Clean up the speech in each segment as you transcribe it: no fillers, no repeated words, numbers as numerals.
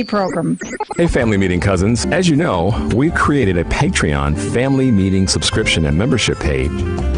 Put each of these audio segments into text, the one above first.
program. Hey, Family Meeting cousins. As you know, we've created a Patreon Family Meeting subscription and membership page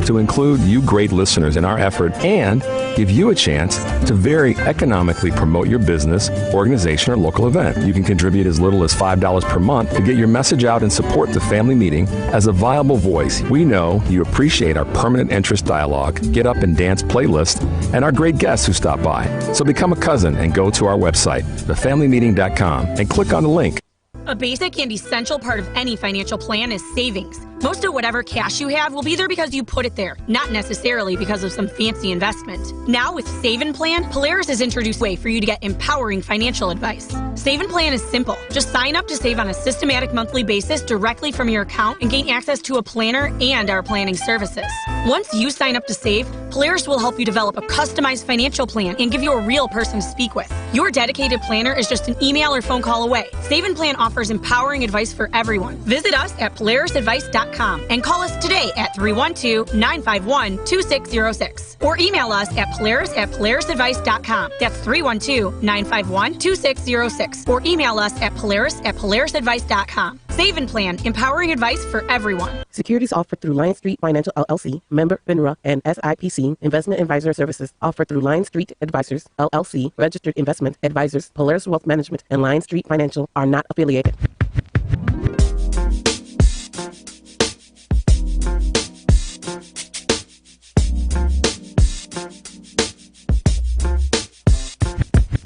to include you great listeners in our effort and give you a chance to very economically promote your business, organization, or local event. You can contribute as little as $5 per month to get your message out and support the Family Meeting as a viable voice. We know you appreciate our permanent interest dialogue, get up and dance playlist, and our great guests who stop by. So become a cousin and go to our website, thefamilymeeting.com, and click on the link. A basic and essential part of any financial plan is savings. Most of whatever cash you have will be there because you put it there, not necessarily because of some fancy investment. Now with Save and Plan, Polaris has introduced a way for you to get empowering financial advice. Save and Plan is simple. Just sign up to save on a systematic monthly basis directly from your account and gain access to a planner and our planning services. Once you sign up to save, Polaris will help you develop a customized financial plan and give you a real person to speak with. Your dedicated planner is just an email or phone call away. Save and Plan offers empowering advice for everyone. Visit us at polarisadvice.com and call us today at 312-951-2606 or email us at polarisadvice.com. That's 312-951-2606 or email us at polarisadvice.com. Save and Plan, empowering advice for everyone. Securities offered through Lion Street Financial LLC, member FINRA and SIPC. Investment advisor services offered through Lion Street Advisors LLC, registered investment advisors. Polaris Wealth Management and Lion Street Financial are not affiliated.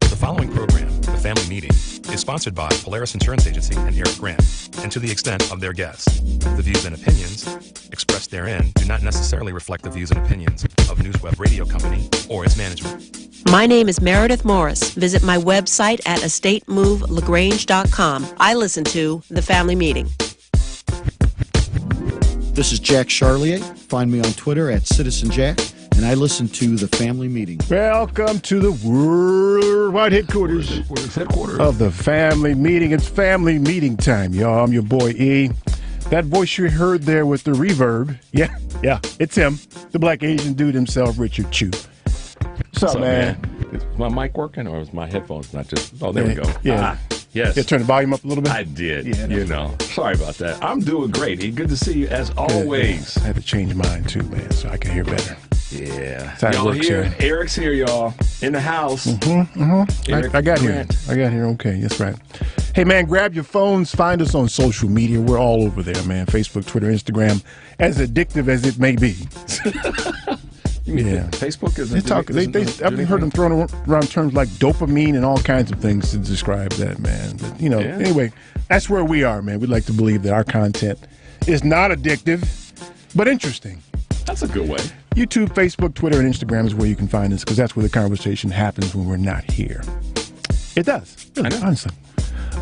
The following program, The Family Meeting, is sponsored by Polaris Insurance Agency and Eric Grant, and to the extent of their guests. The views and opinions expressed therein do not necessarily reflect the views and opinions of NewsWeb Radio Company or its management. My name is Meredith Morris. Visit my website at estatemovelagrange.com. I listen to The Family Meeting. This is Jack Charlier. Find me on Twitter at Citizen Jack, and I listen to The Family Meeting. Welcome to the worldwide headquarters of The Family Meeting. It's Family Meeting time, y'all. I'm your boy E. That voice you heard there with the reverb, yeah, it's him, the black Asian dude himself, Richard Chew. What's up, man? Is my mic working, or is my headphones not just... Oh, there we go. Yeah. Yes. Yeah, turn the volume up a little bit? I did. Yeah, you know. Sorry about that. I'm doing great. Good to see you, as always. I had to change mine, too, man, so I can hear better. Yeah. That's how it y'all works, here? yeah. Eric's here, y'all. In the house. I got here. Okay, that's right. Hey, man, grab your phones. Find us on social media. We're all over there, man. Facebook, Twitter, Instagram. As addictive as it may be. Yeah. Facebook is... I've heard them throwing around terms like dopamine and all kinds of things to describe that, man. But, anyway, that's where we are, man. We'd like to believe that our content is not addictive, but interesting. That's a good way. YouTube, Facebook, Twitter, and Instagram is where you can find us, because that's where the conversation happens when we're not here. It does, really, honestly.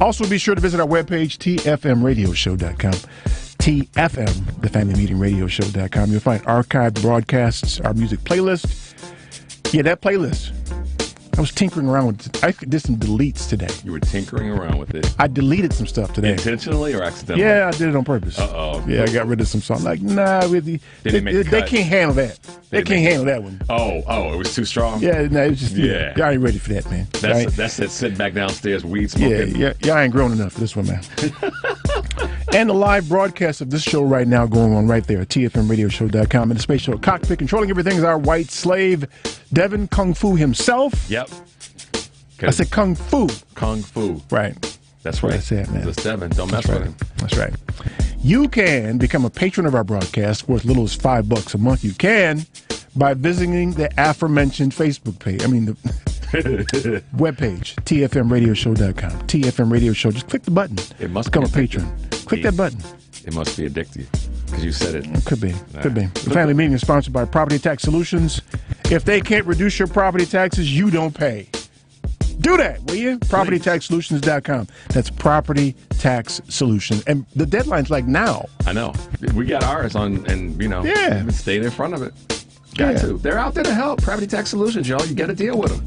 Also, be sure to visit our webpage, tfmradioshow.com. TFM, thefamilymeetingradioshow.com. You'll find archived broadcasts, our music playlist. Yeah, that playlist. I was tinkering around with it. I did some deletes today. You were tinkering around with it? I deleted some stuff today. Intentionally or accidentally? Yeah, I did it on purpose. Uh-oh. Yeah, I got rid of some songs. Like, nah, they can't handle that. They can't handle that one. Oh, it was too strong? Yeah, no, it was just, y'all ain't ready for that, man. That's that sitting back downstairs, weed smoking. Yeah, y'all ain't grown enough for this one, man. And the live broadcast of this show right now going on right there at tfmradioshow.com. And the space show cockpit controlling everything is our white slave, Devin Kung Fu himself. Yep. I said Kung Fu. Kung Fu. Right. That's right. That's it, man. That's Devin. Don't mess with him. That's right. You can become a patron of our broadcast for as little as $5 a month. You can by visiting the aforementioned Facebook page. The webpage, tfmradioshow.com. TFM Radio Show. Just click the button. It must become a patron. Click that button. It must be addictive because you said it. Could be. Could be. The Family Meeting is sponsored by Property Tax Solutions. If they can't reduce your property taxes, you don't pay. Do that, will you? PropertyTaxSolutions.com. That's Property Tax Solutions. And the deadline's like now. I know. We got ours on, and yeah, stayed in front of it. Got to. They're out there to help. Property Tax Solutions, y'all. You got to deal with them.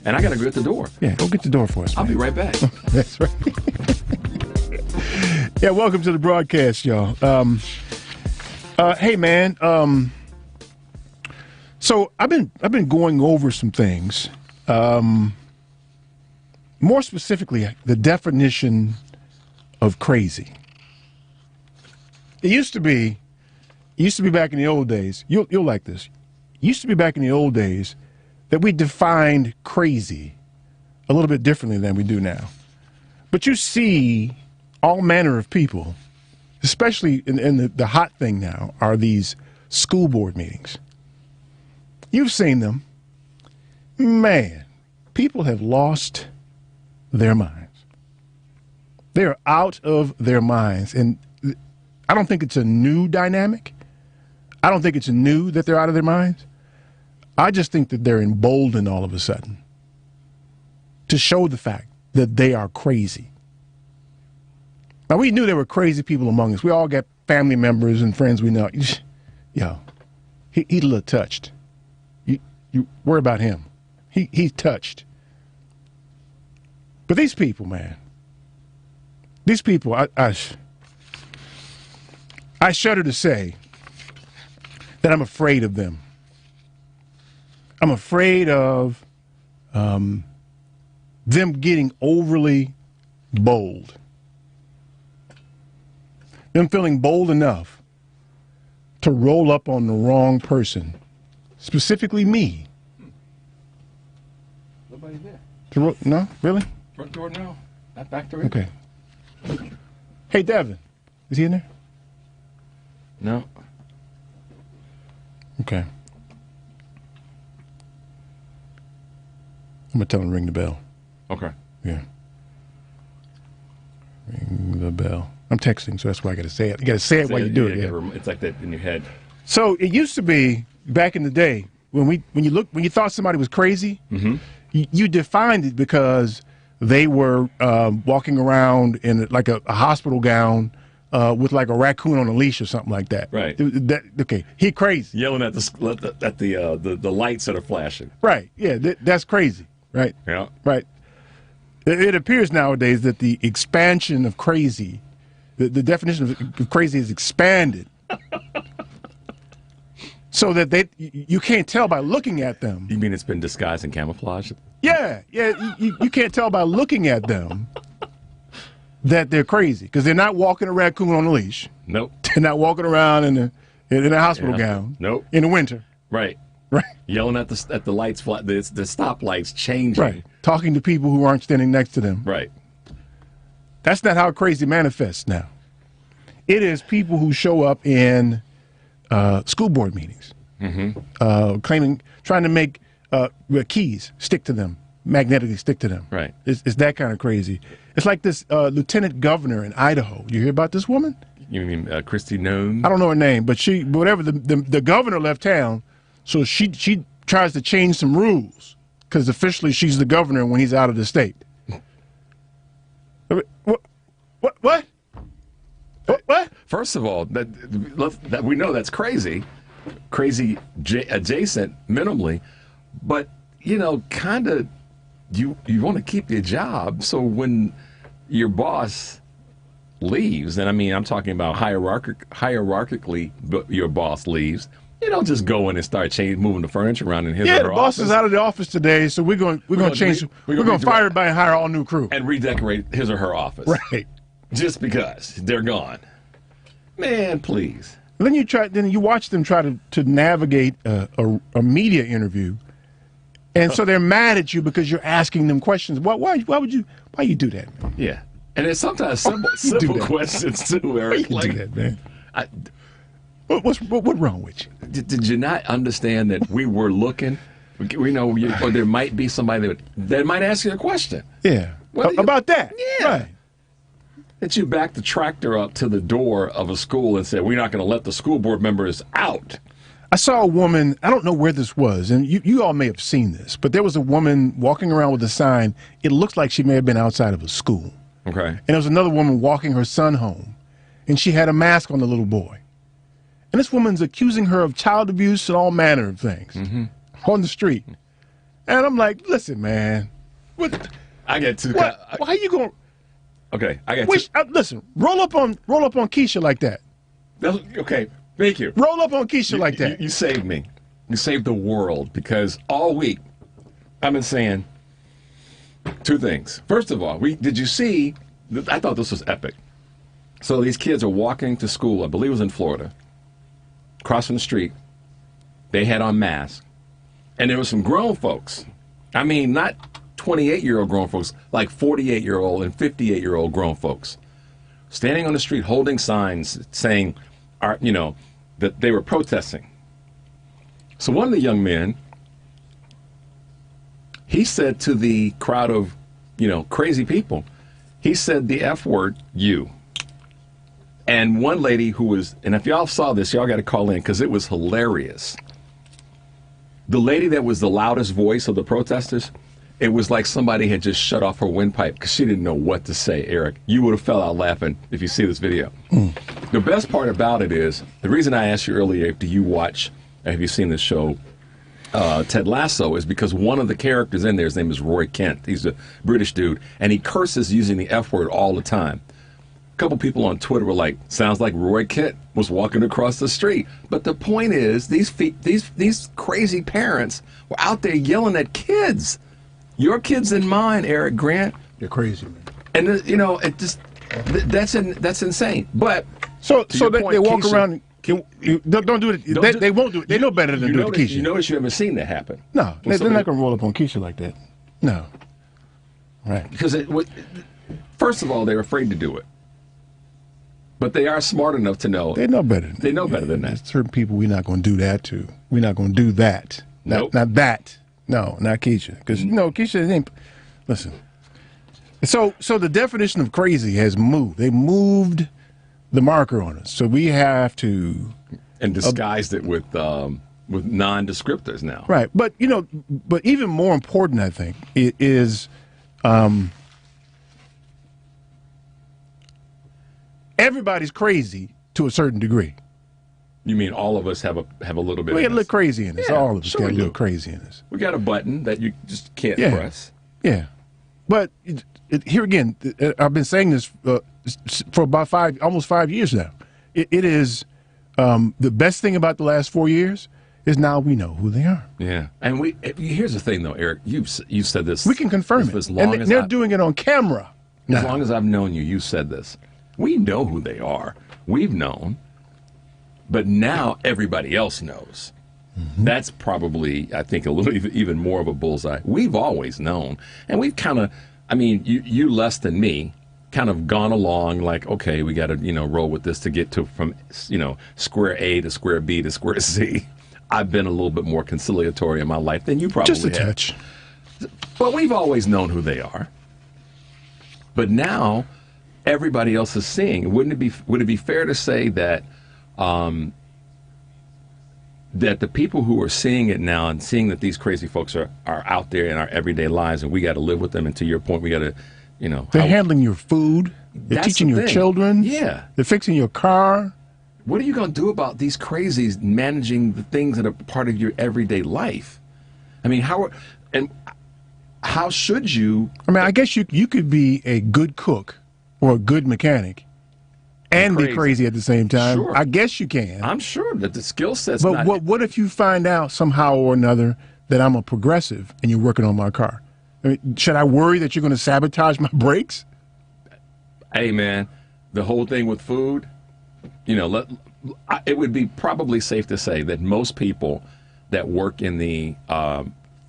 And I got to go at the door. Yeah, go get the door for us, man. I'll be right back. That's right. Yeah, welcome to the broadcast, y'all. Hey, man. So I've been going over some things. more specifically, the definition of crazy. It used to be back in the old days, you'll like this. It used to be back in the old days that we defined crazy a little bit differently than we do now. But you see all manner of people, especially in the hot thing now, are these school board meetings. You've seen them. Man, people have lost their minds. They are out of their minds. And I don't think it's a new dynamic. I don't think it's new that they're out of their minds. I just think that they're emboldened all of a sudden to show the fact that they are crazy. Now, we knew there were crazy people among us. We all got family members and friends we know. Yo, he's a little touched. You worry about him. He's touched. But these people, man, these people, I shudder to say that I'm afraid of them. I'm afraid of them getting overly bold. Them feeling bold enough to roll up on the wrong person, specifically me. Nobody there. No? Really? Front door now. Not back door. Okay. Hey, Devin. Is he in there? No. Okay. I'm going to tell him to ring the bell. Okay. Yeah. Ring the bell. I'm texting, so that's why I got to say it. You got to say it while you do it. Yeah. It's like that in your head. So it used to be back in the day when you thought somebody was crazy, you defined it because they were walking around in like a hospital gown with like a raccoon on a leash or something like that. Right. Okay. He crazy. Yelling at the lights that are flashing. Right. Yeah. That's crazy. Right. Yeah. Right. It appears nowadays that the expansion of crazy, the definition of crazy is expanded. So that you can't tell by looking at them. You mean it's been disguised and camouflaged? Yeah. You can't tell by looking at them that they're crazy because they're not walking a raccoon on a leash. Nope. They're not walking around in a hospital gown. Nope. In the winter. Right. Right. Yelling at the lights, the stop lights changing. Right. Talking to people who aren't standing next to them. Right. That's not how crazy manifests now. It is people who show up in school board meetings, trying to make keys stick to them, magnetically stick to them. Right. It's that kind of crazy. It's like this lieutenant governor in Idaho. You hear about this woman? You mean Kristi Noem? I don't know her name, but the governor left town, so she tries to change some rules because officially she's the governor when he's out of the state. What? What? First of all, that we know that's crazy adjacent minimally, but kind of you want to keep your job. So when your boss leaves, and I mean I'm talking about hierarchically, your boss leaves. You don't just go in and start moving the furniture around in his or her the boss office. is out of the office today, so we're going to change. We're going to fire everybody and hire all new crew and redecorate his or her office. Right. Just because they're gone. Man, please. Then you watch them try to navigate a media interview, and so they're mad at you because you're asking them questions. Why you do that, man? Yeah, and it's sometimes simple questions too, Eric. Why you do that, man? What's wrong with you? Did you not understand that we were looking? We know, or there might be somebody that might ask you a question. Yeah, about that. Yeah. Right. That you backed the tractor up to the door of a school and said, we're not going to let the school board members out. I saw a woman, I don't know where this was, and you all may have seen this, but there was a woman walking around with a sign. It looks like she may have been outside of a school. Okay. And there was another woman walking her son home, and she had a mask on the little boy. And this woman's accusing her of child abuse and all manner of things on the street. And I'm like, listen, man. I get too. Why you going? Okay, I got listen, roll up on Keisha like that. Okay, thank you. Roll up on Keisha like that. You saved me. You saved the world because all week I've been saying Two things. First of all, did you see? I thought this was epic. So these kids are walking to school. I believe it was in Florida. Crossing the street. They had on masks. And there were some grown folks. I mean, not 28-year-old grown folks, like 48-year-old and 58-year-old grown folks. Standing on the street holding signs saying, that they were protesting. So one of the young men, he said to the crowd of, crazy people, he said the F word, you. And one lady who was, and if y'all saw this, y'all got to call in because it was hilarious. The lady that was the loudest voice of the protesters, it was like somebody had just shut off her windpipe because she didn't know what to say, Eric. You would have fell out laughing if you see this video. The best part about it is, the reason I asked you earlier, do you watch, have you seen this show, Ted Lasso, is because one of the characters in there, his name is Roy Kent. He's a British dude, and he curses using the F word all the time. A couple people on Twitter were like, sounds like Roy Kent was walking across the street. But the point is, these crazy parents were out there yelling at kids. Your kids and mine, Eric Grant. You're crazy, man. And it just that's insane. But so point, they walk Keisha, around. Don't do it. They won't do it. They know better than do it to Keisha. You notice you haven't seen that happen. No, they're not going to roll up on Keisha like that. No. Right. Because first of all, they're afraid to do it. But they are smart enough to know. They know better. They know better than that. There's certain people we're not going to do that to. We're not going to do that. Nope. Not that. No, not Keisha. Because, Keisha ain't. Listen. So the definition of crazy has moved. They moved the marker on us. So we have to. And disguised it with non-descriptors now. Right. But, but even more important, I think, is everybody's crazy to a certain degree. You mean all of us have a little bit? We got of a little crazy in us. Yeah, all of us sure got a we little do. crazy in us. We got a button that you just can't Yeah. press. Yeah. But here again, I've been saying this for about almost 5 years now. It is the best thing about the last 4 years is now we know who they are. Yeah. And here's the thing, though, Eric. You said this. We can confirm it. As long And as they're doing it on camera. As long as I've known you, you said this. We know who they are. We've known. But now everybody else knows. Mm-hmm. That's probably, I think, a little even more of a bullseye. We've always known. And we've kind of, you less than me, kind of gone along like, okay, we got to, roll with this to get to from, square A to square B to square C. I've been a little bit more conciliatory in my life than you probably have. Just a touch. But we've always known who they are. But now everybody else is seeing. Would it be fair to say that that the people who are seeing it now and seeing that these crazy folks are out there in our everyday lives and we got to live with them, and to your point, we got to, They're handling your food. They're teaching your children. Yeah. They're fixing your car. What are you going to do about these crazies managing the things that are part of your everyday life? How should you? I guess you could be a good cook or a good mechanic and be crazy at the same time. Sure. I guess you can. I'm sure that the skill set's But what if you find out somehow or another that I'm a progressive and you're working on my car? Should I worry that you're going to sabotage my brakes? Hey, man, the whole thing with food, it would be probably safe to say that most people that work in the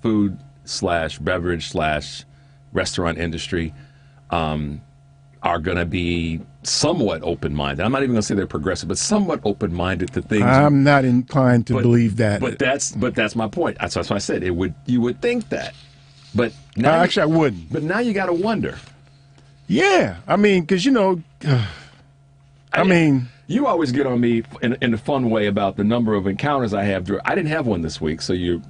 food/beverage/restaurant industry are going to be somewhat open-minded. I'm not even going to say they're progressive, but somewhat open-minded to things. I'm not inclined to believe that. But that's my point. That's why I said you would think that. But now actually, I wouldn't. But now you got to wonder. Yeah, because you always get on me in a fun way about the number of encounters I have. I didn't have one this week, so you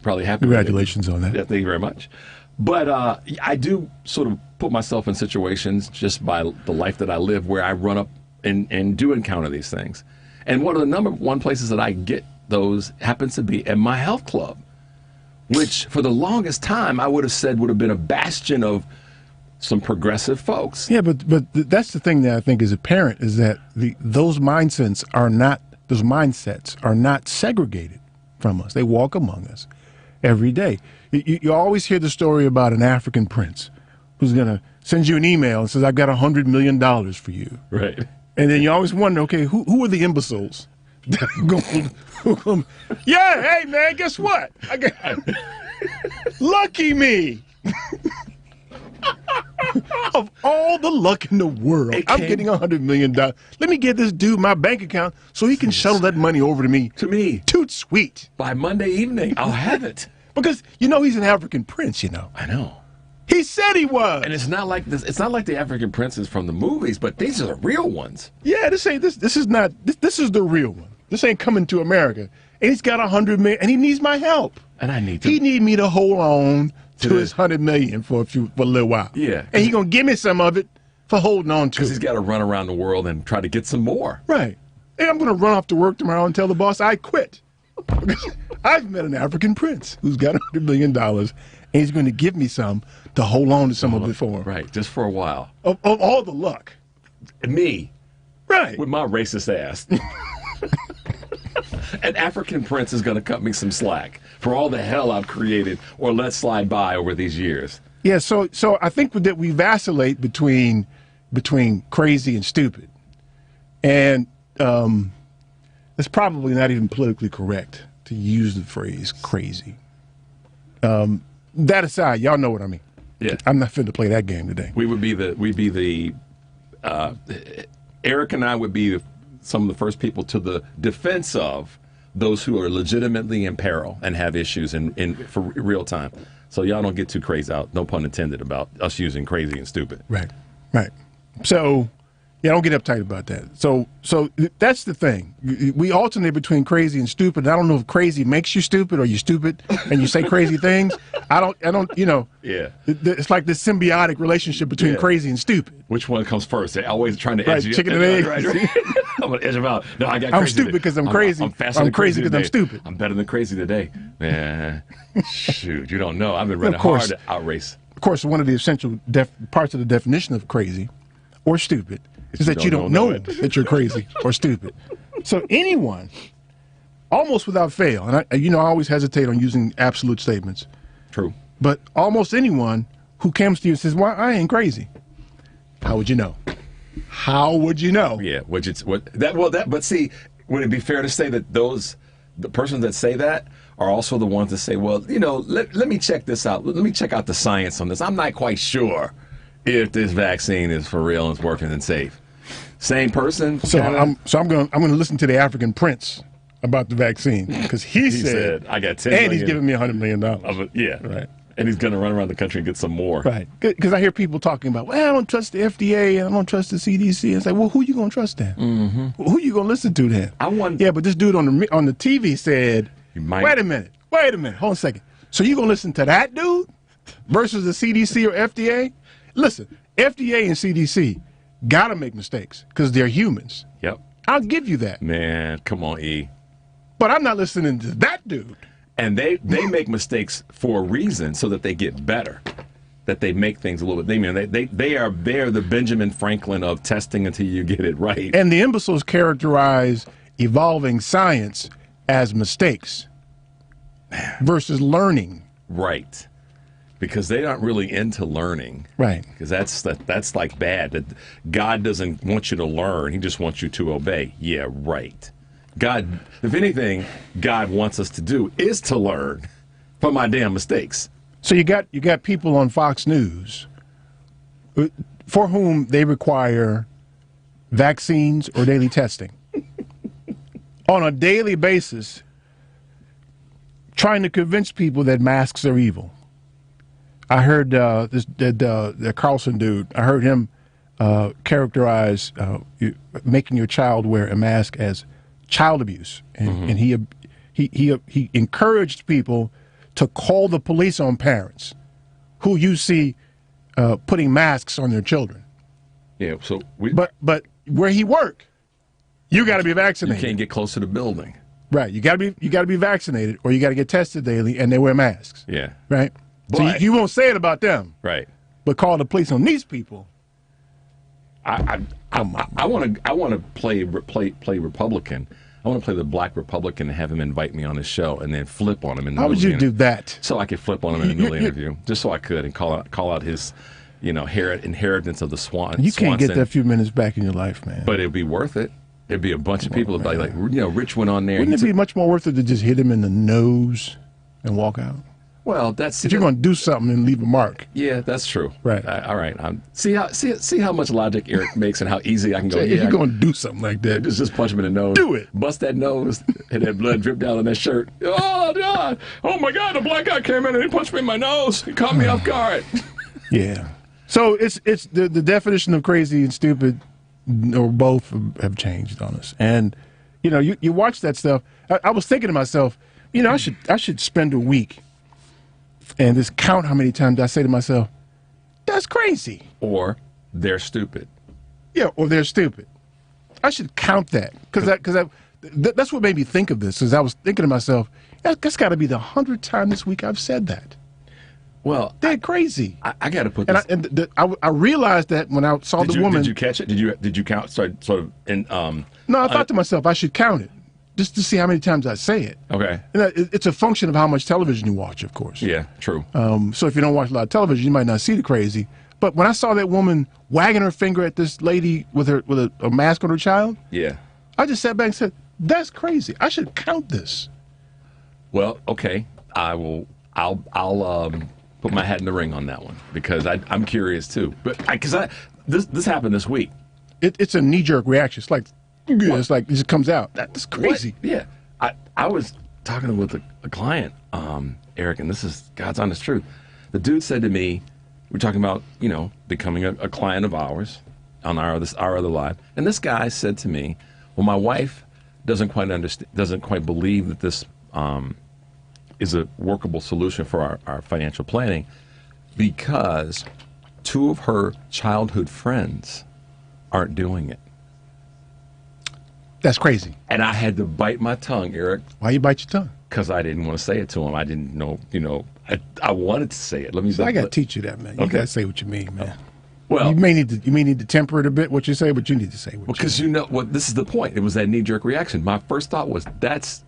probably have. Congratulations on that. Yeah, thank you very much. But I do sort of put myself in situations just by the life that I live where I run up and do encounter these things. And one of the number one places that I get those happens to be at my health club, which for the longest time I would have said would have been a bastion of some progressive folks. Yeah, but that's the thing that I think is apparent is that those mindsets are not segregated from us. They walk among us. every day. You always hear the story about an African prince who's going to send you an email and says, I've got $100 million for you. Right. And then you always wonder, okay, who are the imbeciles? Yeah, hey, man, guess what? I got lucky me. Of all the luck in the world, I'm getting $100 million. Let me get this dude my bank account so he can shuttle that money over to me. To me. Toot sweet. By Monday evening, I'll have it. Because he's an African prince, I know. He said he was. And it's not like this. It's not like the African princes from the movies, but these are the real ones. Yeah, this is not. This is the real one. This ain't coming to America. And he's got $100 million, and he needs my help. And I need to. He need me to hold on to his $100 million for a little while. Yeah. And he gonna give me some of it for holding on to it. Because he's got to run around the world and try to get some more. Right. And I'm gonna run off to work tomorrow and tell the boss I quit. I've met an African prince who's got $100 million, and he's going to give me some to hold on to some of it for him. Right, just for a while. Of all the luck. Me. Right. With my racist ass. An African prince is going to cut me some slack for all the hell I've created or let slide by over these years. Yeah, so I think that we vacillate between crazy and stupid. And it's probably not even politically correct to use the phrase crazy. That aside, y'all know what I mean. Yeah. I'm not finna play that game today. Eric and I would be some of the first people to the defense of those who are legitimately in peril and have issues for real time. So y'all don't get too crazy out, no pun intended, about us using crazy and stupid. Right. So, yeah, don't get uptight about that. So that's the thing. We alternate between crazy and stupid. I don't know if crazy makes you stupid or you're stupid and you say crazy things. I don't. Yeah. It's like this symbiotic relationship between crazy and stupid. Which one comes first? They're always trying to edge you. Chicken and egg. Right. I'm going to edge them out. No, I got crazy. I'm stupid because I'm crazy. I'm crazy because I'm stupid. I'm better than crazy today. Man, shoot, you don't know. I've been running hard to outrace. Of course, one of the essential parts of the definition of crazy or stupid is that you don't know that you're crazy or stupid. So anyone, almost without fail, and I always hesitate on using absolute statements. True. But almost anyone who comes to you and says, well, I ain't crazy. How would you know? How would you know? Yeah, but see, would it be fair to say that the persons that say that are also the ones that say, well, let me check this out. Let me check out the science on this. I'm not quite sure if this vaccine is for real and it's working and safe. Same person. So I'm going to listen to the African prince about the vaccine because he said I got 10 and million he's giving me $100 million. Right. And he's going to run around the country and get some more. Right. Because I hear people talking about, well, I don't trust the FDA and I don't trust the CDC. And it's like, well, who you going to trust then? Mm-hmm. Who you going to listen to then? Yeah, but this dude on the TV said, wait a minute. Hold on a second. So you going to listen to that dude versus the CDC or FDA? Listen, FDA and CDC got to make mistakes because they're humans. Yep. I'll give you that. Man, come on, E. But I'm not listening to that dude. And they make mistakes for a reason so that they get better, that they make things a little bit. They're the Benjamin Franklin of testing until you get it right. And the imbeciles characterize evolving science as mistakes versus learning. Right. Because they aren't really into learning. Right. Because that's like bad. That God doesn't want you to learn. He just wants you to obey. Yeah, right. God, if anything, God wants us to do is to learn from my damn mistakes. So you got people on Fox News for whom they require vaccines or daily testing on a daily basis, trying to convince people that masks are evil. I heard the Carlson dude. I heard him characterize making your child wear a mask as child abuse, and he encouraged people to call the police on parents who you see putting masks on their children. Yeah. So but where he worked, you got to be vaccinated. You can't get close to the building. Right. You got to be vaccinated, or you got to get tested daily, and they wear masks. Yeah. Right. So you won't say it about them. Right. But call the police on these people. I want to play Republican. I want to play the Black Republican and have him invite me on his show and then flip on him. In the How would middle you of the do that? So I could flip on him in the middle of the interview, just so I could, and call out his, inheritance of the Swanson. You can't get that few minutes back in your life, man. But it'd be worth it. It'd be a bunch of people like Rich went on there. Wouldn't it be much more worth it to just hit him in the nose and walk out? Well, that's. If you're going to do something and leave a mark. Yeah, that's true. Right. All right. See how much logic Eric makes and how easy I can go. If you're going to do something like that, just punch him in the nose. Do it. Bust that nose and that blood drip down on that shirt. Oh God! Oh my God! The black guy came in and he punched me in my nose. He caught me off guard. Yeah. So it's the definition of crazy and stupid, or both, have changed on us. And you watch that stuff. I was thinking to myself, I should spend a week and just count how many times I say to myself, that's crazy. Or they're stupid. Yeah, or they're stupid. I should count that because that's what made me think of this. Is I was thinking to myself, that's got to be the 100th time this week I've said that. Well, they're crazy. I got to put this. I realized that when I saw the woman. Did you catch it? Did you count? Sort of. No, I thought to myself I should count it just to see how many times I say it. Okay. And it's a function of how much television you watch, of course. Yeah, true. So if you don't watch a lot of television, you might not see the crazy. But when I saw that woman wagging her finger at this lady with a mask on her child, yeah, I just sat back and said, "That's crazy. I should count this." Well, okay, I'll put my hat in the ring on that one because I'm curious too. But this happened this week. It's a knee-jerk reaction. It's like it just comes out. That's crazy. What? Yeah, I was talking with a client, Eric, and this is God's honest truth. The dude said to me, we're talking about becoming a client of ours on our other live, and this guy said to me, well, my wife doesn't quite believe that this is a workable solution for our financial planning because 2 of her childhood friends aren't doing it. That's crazy. And I had to bite my tongue, Eric. Why you bite your tongue? Because I didn't want to say it to him. I didn't know, I wanted to say it. I got to teach you that, man. You got to say what you mean, man. Well, you may need to temper it a bit, what you say, but you need to say what you mean. Because this is the point. It was that knee-jerk reaction. My first thought was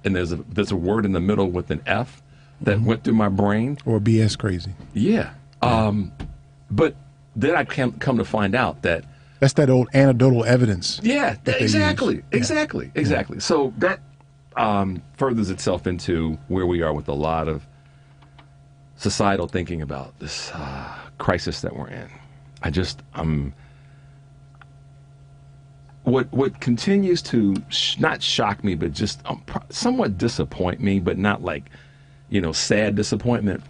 and there's a word in the middle with an F that went through my brain. Or BS crazy. Yeah. But then I come to find out that that's that old anecdotal evidence. Yeah, exactly. So that furthers itself into where we are with a lot of societal thinking about this crisis that we're in. What continues to not shock me, but just somewhat disappoint me, but not like, sad disappointment,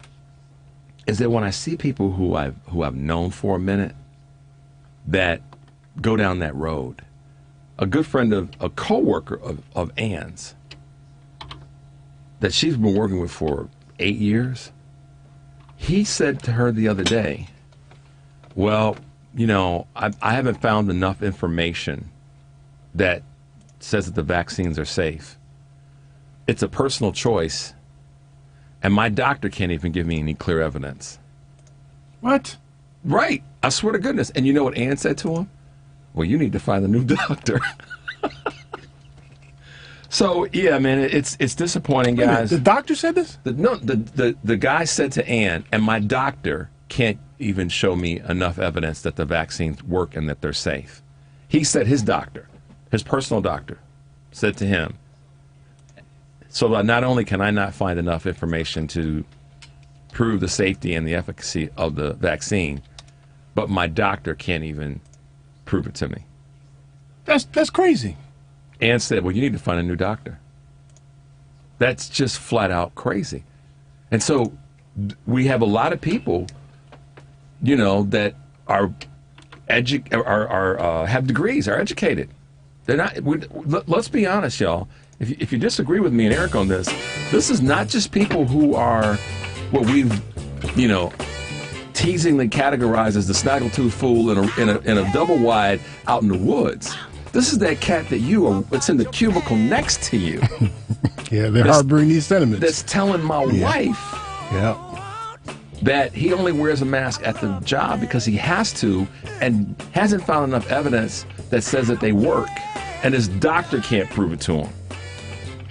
is that when I see people who I've known for a minute that go down that road. A good friend of a coworker of Ann's that she's been working with for 8 years, he said to her the other day, well, I haven't found enough information that says that the vaccines are safe. It's a personal choice, and my doctor can't even give me any clear evidence. What? Right. I swear to goodness. And you know what Ann said to him? Well, you need to find a new doctor. So, yeah, man, it's disappointing, guys. The doctor said this? The guy said to Ann, and my doctor can't even show me enough evidence that the vaccines work and that they're safe. He said his doctor, his personal doctor, said to him, so that not only can I not find enough information to prove the safety and the efficacy of the vaccine, but my doctor can't even prove it to me. That's crazy. Ann said, well, you need to find a new doctor. That's just flat out crazy. And so we have a lot of people, that are have degrees, are educated. They're not. Let's be honest, y'all. If you disagree with me and Eric on this is not just people who are what we've, teasingly categorized as the snaggletooth fool in a double wide out in the woods. This is that cat it's in the cubicle next to you. Yeah, they're harboring these sentiments. That's telling my wife that he only wears a mask at the job because he has to and hasn't found enough evidence that says that they work. And his doctor can't prove it to him.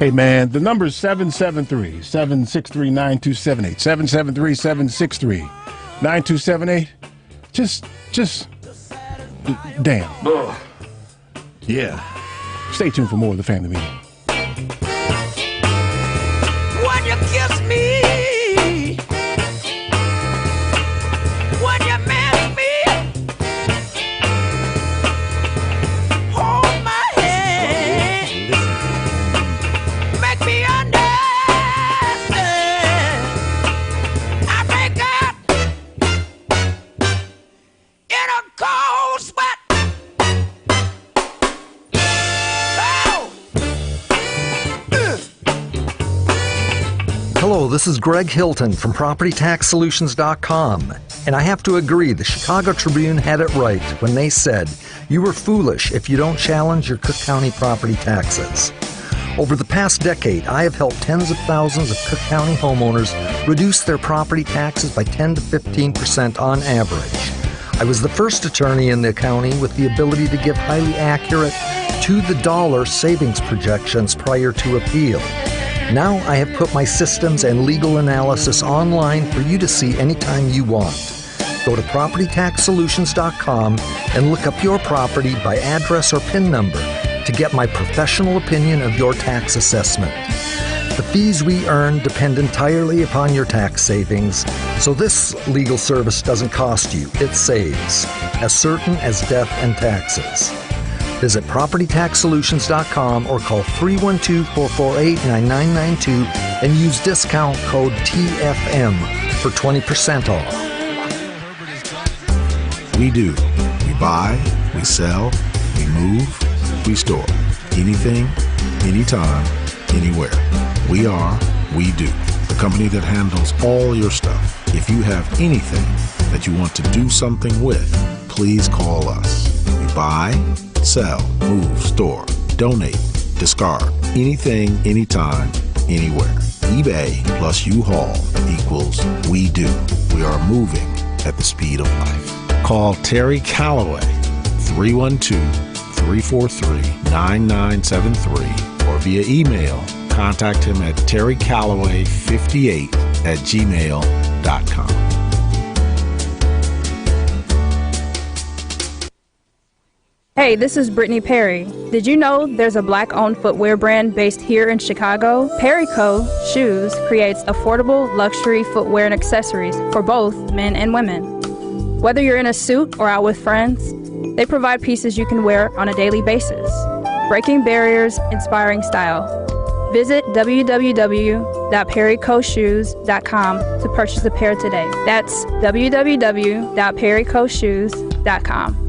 Hey, man, the number is 773-763-9278. 773-763-9278. Just, damn. Ugh. Yeah. Stay tuned for more of the Family Meeting. When you kiss me, when you miss me, hold my hand, make me understand. I break out in a cold sweat. Hello, this is Greg Hilton from PropertyTaxSolutions.com, and I have to agree, the Chicago Tribune had it right when they said, you were foolish if you don't challenge your Cook County property taxes. Over the past decade, I have helped tens of thousands of Cook County homeowners reduce their property taxes by 10 to 15% on average. I was the first attorney in the county with the ability to give highly accurate, to-the-dollar savings projections prior to appeal. Now I have put my systems and legal analysis online for you to see anytime you want. Go to PropertyTaxSolutions.com and look up your property by address or PIN number to get my professional opinion of your tax assessment. The fees we earn depend entirely upon your tax savings, so this legal service doesn't cost you, it saves, as certain as death and taxes. Visit PropertyTaxSolutions.com or call 312-448-9992 and use discount code TFM for 20% off. We do. We buy, we sell, we move, we store. Anything, anytime, anywhere. We are We Do, the company that handles all your stuff. If you have anything that you want to do something with, please call us. We buy, sell, move, store, donate, discard. Anything, anytime, anywhere. eBay plus U-Haul equals We Do. We are moving at the speed of life. Call Terry Calloway, 312-343-9973, or via email, contact him at terrycalloway58@gmail.com. Hey, this is Brittany Perry. Did you know there's a black-owned footwear brand based here in Chicago? Perry Co. Shoes creates affordable luxury footwear and accessories for both men and women. Whether you're in a suit or out with friends, they provide pieces you can wear on a daily basis. Breaking barriers, inspiring style. Visit www.perrycoshoes.com to purchase a pair today. That's www.perrycoshoes.com.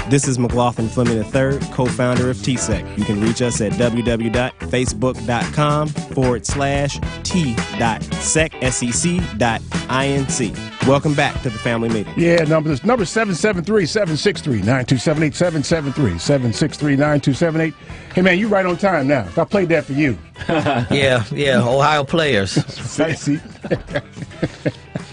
This is McLaughlin Fleming III, co-founder of TSEC. You can reach us at www.facebook.com/t.sec.inc. Welcome back to the Family Meeting. Yeah, number 773-763-9278, 773-763-9278. Hey, man, you right on time now. I played that for you. Yeah, Ohio players. See?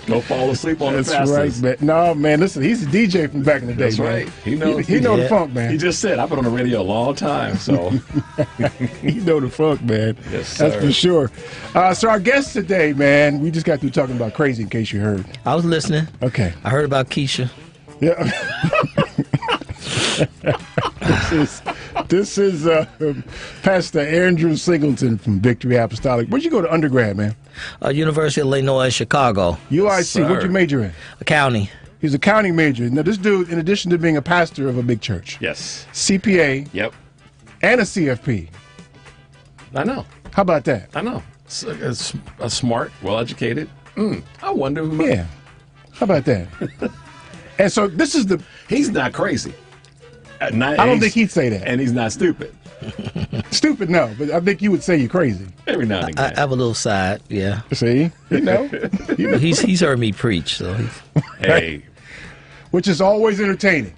Don't fall asleep on the fastest. That's right, man. No, man, listen, he's a DJ from back in the day, That's man. right. He knows the funk, man. He just said, I've been on the radio a long time, so. You know the funk, man. Yes, sir. That's for sure. So our guest today, man, we just got through talking about crazy, in case you heard. I was listening. Okay. I heard about Keisha. Yeah. This is Pastor Andrew Singleton from Victory Apostolic. Where'd you go to undergrad, man? University of Illinois, Chicago. UIC. What'd you major in? Accounting. He's a accounting major. Now, this dude, in addition to being a pastor of a big church, Yes. CPA, Yep. and a CFP. I know. How about that? I know. A smart, well-educated. I wonder who. Yeah. How about that? And so this is the. He's not crazy. I don't think he'd say that. And he's not stupid. Stupid, no. But I think you would say you're crazy. Every now and again. I have a little side, yeah. See? You know? He's heard me preach, so Hey. Which is always entertaining.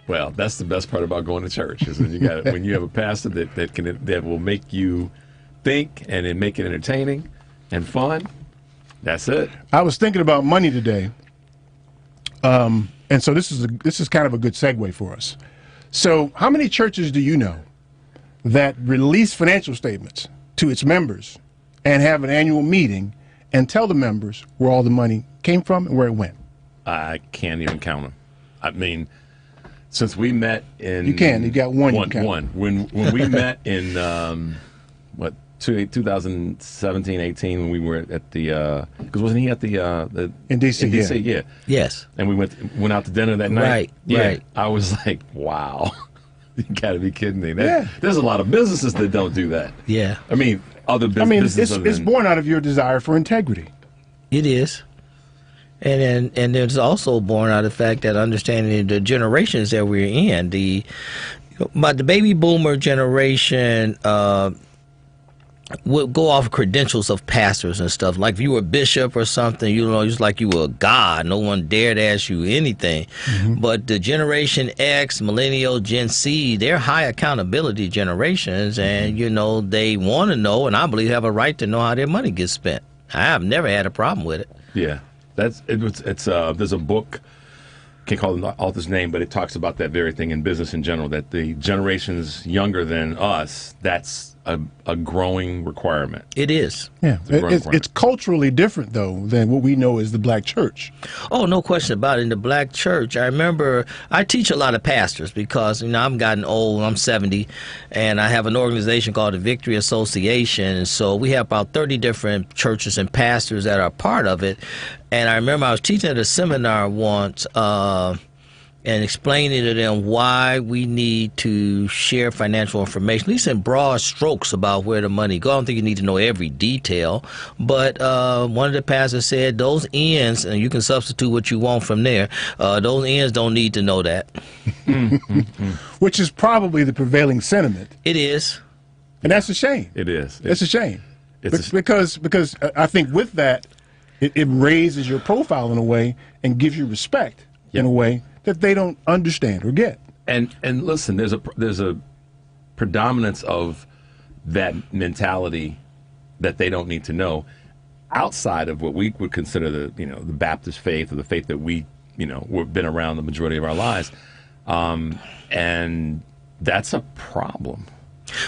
Well, that's the best part about going to church is when you have a pastor that will make you think and then make it entertaining and fun. That's it. I was thinking about money today, and so this is kind of a good segue for us. So, how many churches do you know that release financial statements to its members and have an annual meeting and tell the members where all the money came from and where it went? I can't even count them. I mean, since we met in You got one. You can count. one. When we met in 2017, 18, when we were at the because wasn't he at the in DC? In DC, yeah. Yes. And we went out to dinner that night. Right. Yeah. Right. I was like, wow, you got to be kidding me. Yeah. There's a lot of businesses that don't do that. Yeah. I mean, other businesses. It's born out of your desire for integrity. It is. And it's also born out of the fact that understanding the generations that we're in, the baby boomer generation would go off credentials of pastors and stuff. Like if you were a bishop or something, it's like you were a god. No one dared ask you anything. Mm-hmm. But the Generation X, Millennial, Gen Z, they're high accountability generations, and they want to know, and I believe have a right to know how their money gets spent. I have never had a problem with it. Yeah. There's a book, can't call the author's name, but it talks about that very thing in business in general, that the generations younger than us, that's a growing requirement. It is. Yeah. It's culturally different, though, than what we know as the black church. Oh, no question about it. In the black church, I remember I teach a lot of pastors because, I've gotten old. I'm 70, and I have an organization called the Victory Association. And so we have about 30 different churches and pastors that are part of it. And I remember I was teaching at a seminar once and explaining to them why we need to share financial information, at least in broad strokes about where the money goes. I don't think you need to know every detail, but one of the pastors said those ends, and you can substitute what you want from there, those ends don't need to know that. Which is probably the prevailing sentiment. It is. And that's a shame. It is. It's a shame. Because I think with that, it raises your profile in a way and gives you respect in a way that they don't understand or get. And listen, there's a predominance of that mentality that they don't need to know outside of what we would consider the Baptist faith or the faith that we've been around the majority of our lives, and that's a problem.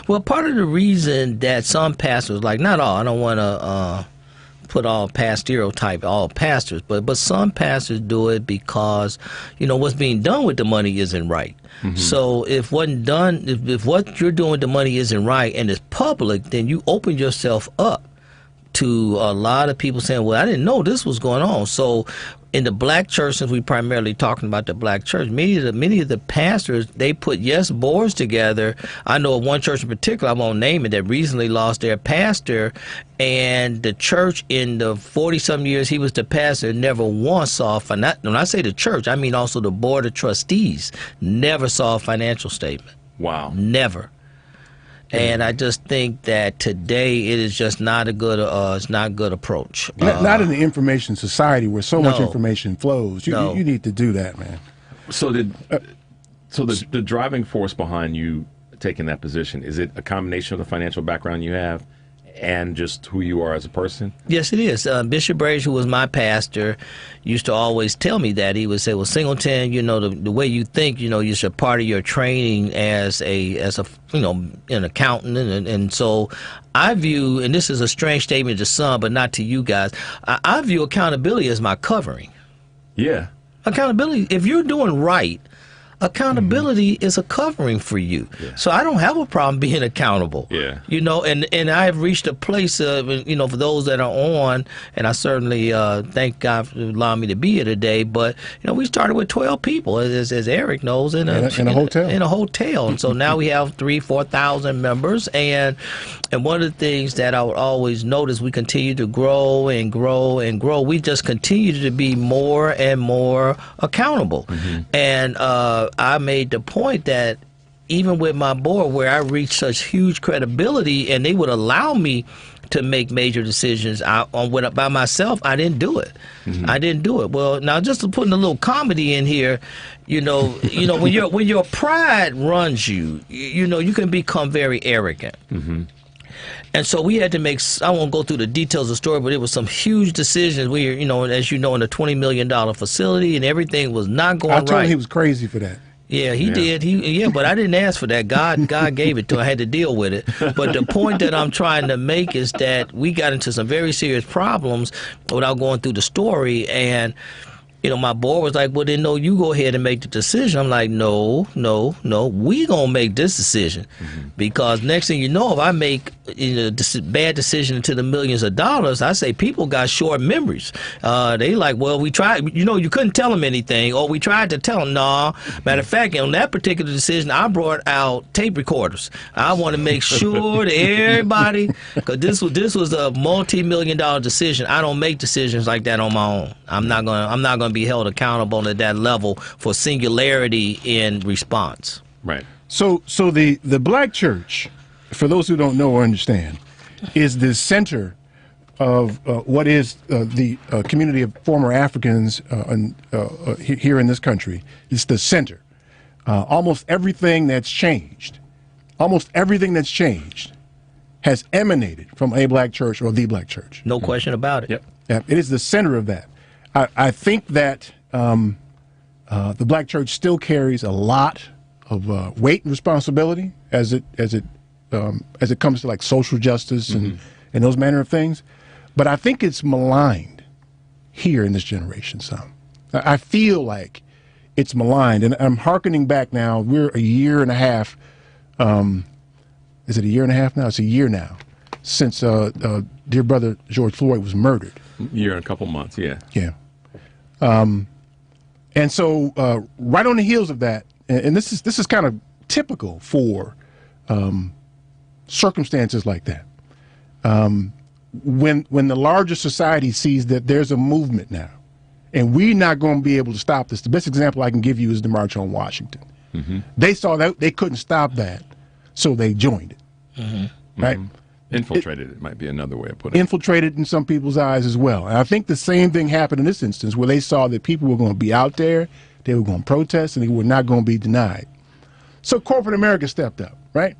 Well, part of the reason that some pastors, like not all, I don't want to put all stereotype all pastors, but some pastors do it because what's being done with the money isn't right. Mm-hmm. So if what you're doing with the money isn't right and it's public, then you open yourself up to a lot of people saying, well, I didn't know this was going on. So in the black church, since we're primarily talking about the black church, many of the pastors, they put boards together. I know of one church in particular, I won't name it, that recently lost their pastor, and the church in the 40-some years he was the pastor never once saw, when I say the church, I mean also the board of trustees, never saw a financial statement. Wow. Never. And I just think that today it is just not a good, it's not a good approach. Not in the information society where so much information flows. You need to do that, man. So the driving force behind you taking that position, is it a combination of the financial background you have and just who you are as a person? Yes, it is. Bishop Brage, who was my pastor, used to always tell me that. He would say, well, Singleton, the way you think, you should part of your training as an accountant. And so I view, and this is a strange statement to some, but not to you guys, I view accountability as my covering. Yeah. Accountability, if you're doing right, accountability is a covering for you. So I don't have a problem being accountable. You know, and I've reached a place of, you know, for those that are on, and I certainly thank God for allowing me to be here today, but, you know, we started with 12 people, as Eric knows, in a hotel. In a hotel. And so now we have 3,000-4,000 members, and one of the things that I would always notice, we continue to grow and grow and grow. We just continue to be more and more accountable. And I made the point that even with my board, where I reached such huge credibility and they would allow me to make major decisions by myself, I didn't do it. I didn't do it. Well, now just to put in a little comedy in here, you know, when your pride runs you, you know, you can become very arrogant. And so we had to make, I won't go through the details of the story, but it was some huge decisions. We were, you know, as you know, in a $20 million facility, and everything was not going right. I told him he was crazy for that. Yeah, he did. But I didn't ask for that. God gave it to him. I had to deal with it. But the point that I'm trying to make is that we got into some very serious problems without going through the story. And, you know, my board was like, well, then, no, you go ahead and make the decision. I'm like, no, we going to make this decision. Because next thing you know, if I make bad decision into the millions of dollars, I say people got short memories. They like, well, we tried, you know, you couldn't tell them anything, or we tried to tell them. No, matter of fact, on that particular decision, I brought out tape recorders. I want to make sure that everybody, because this was a multi-million-dollar decision. I don't make decisions like that on my own. I'm not going to be held accountable at that level for singularity in response. Right. So the black church, for those who don't know or understand, is the center of what is the community of former Africans here in this country. It's the center. Almost everything that's changed has emanated from a black church or the black church. No question about it. Yep. It is the center of that. I think that the black church still carries a lot of weight and responsibility as it comes to like social justice and those manner of things. But I think it's maligned here in this generation some. I feel like it's maligned. And I'm hearkening back now. We're a year and a half. Is it a year and a half now? It's a year now since dear brother George Floyd was murdered. Year and a couple months, yeah. And so right on the heels of that, and this is kind of typical for circumstances like that. When the larger society sees that there's a movement now, and we're not going to be able to stop this. The best example I can give you is the March on Washington. They saw that they couldn't stop that, so they joined it. Right? Infiltrated, it might be another way of putting it. Infiltrated in some people's eyes as well. And I think the same thing happened in this instance, where they saw that people were going to be out there, they were going to protest, and they were not going to be denied. So corporate America stepped up, right?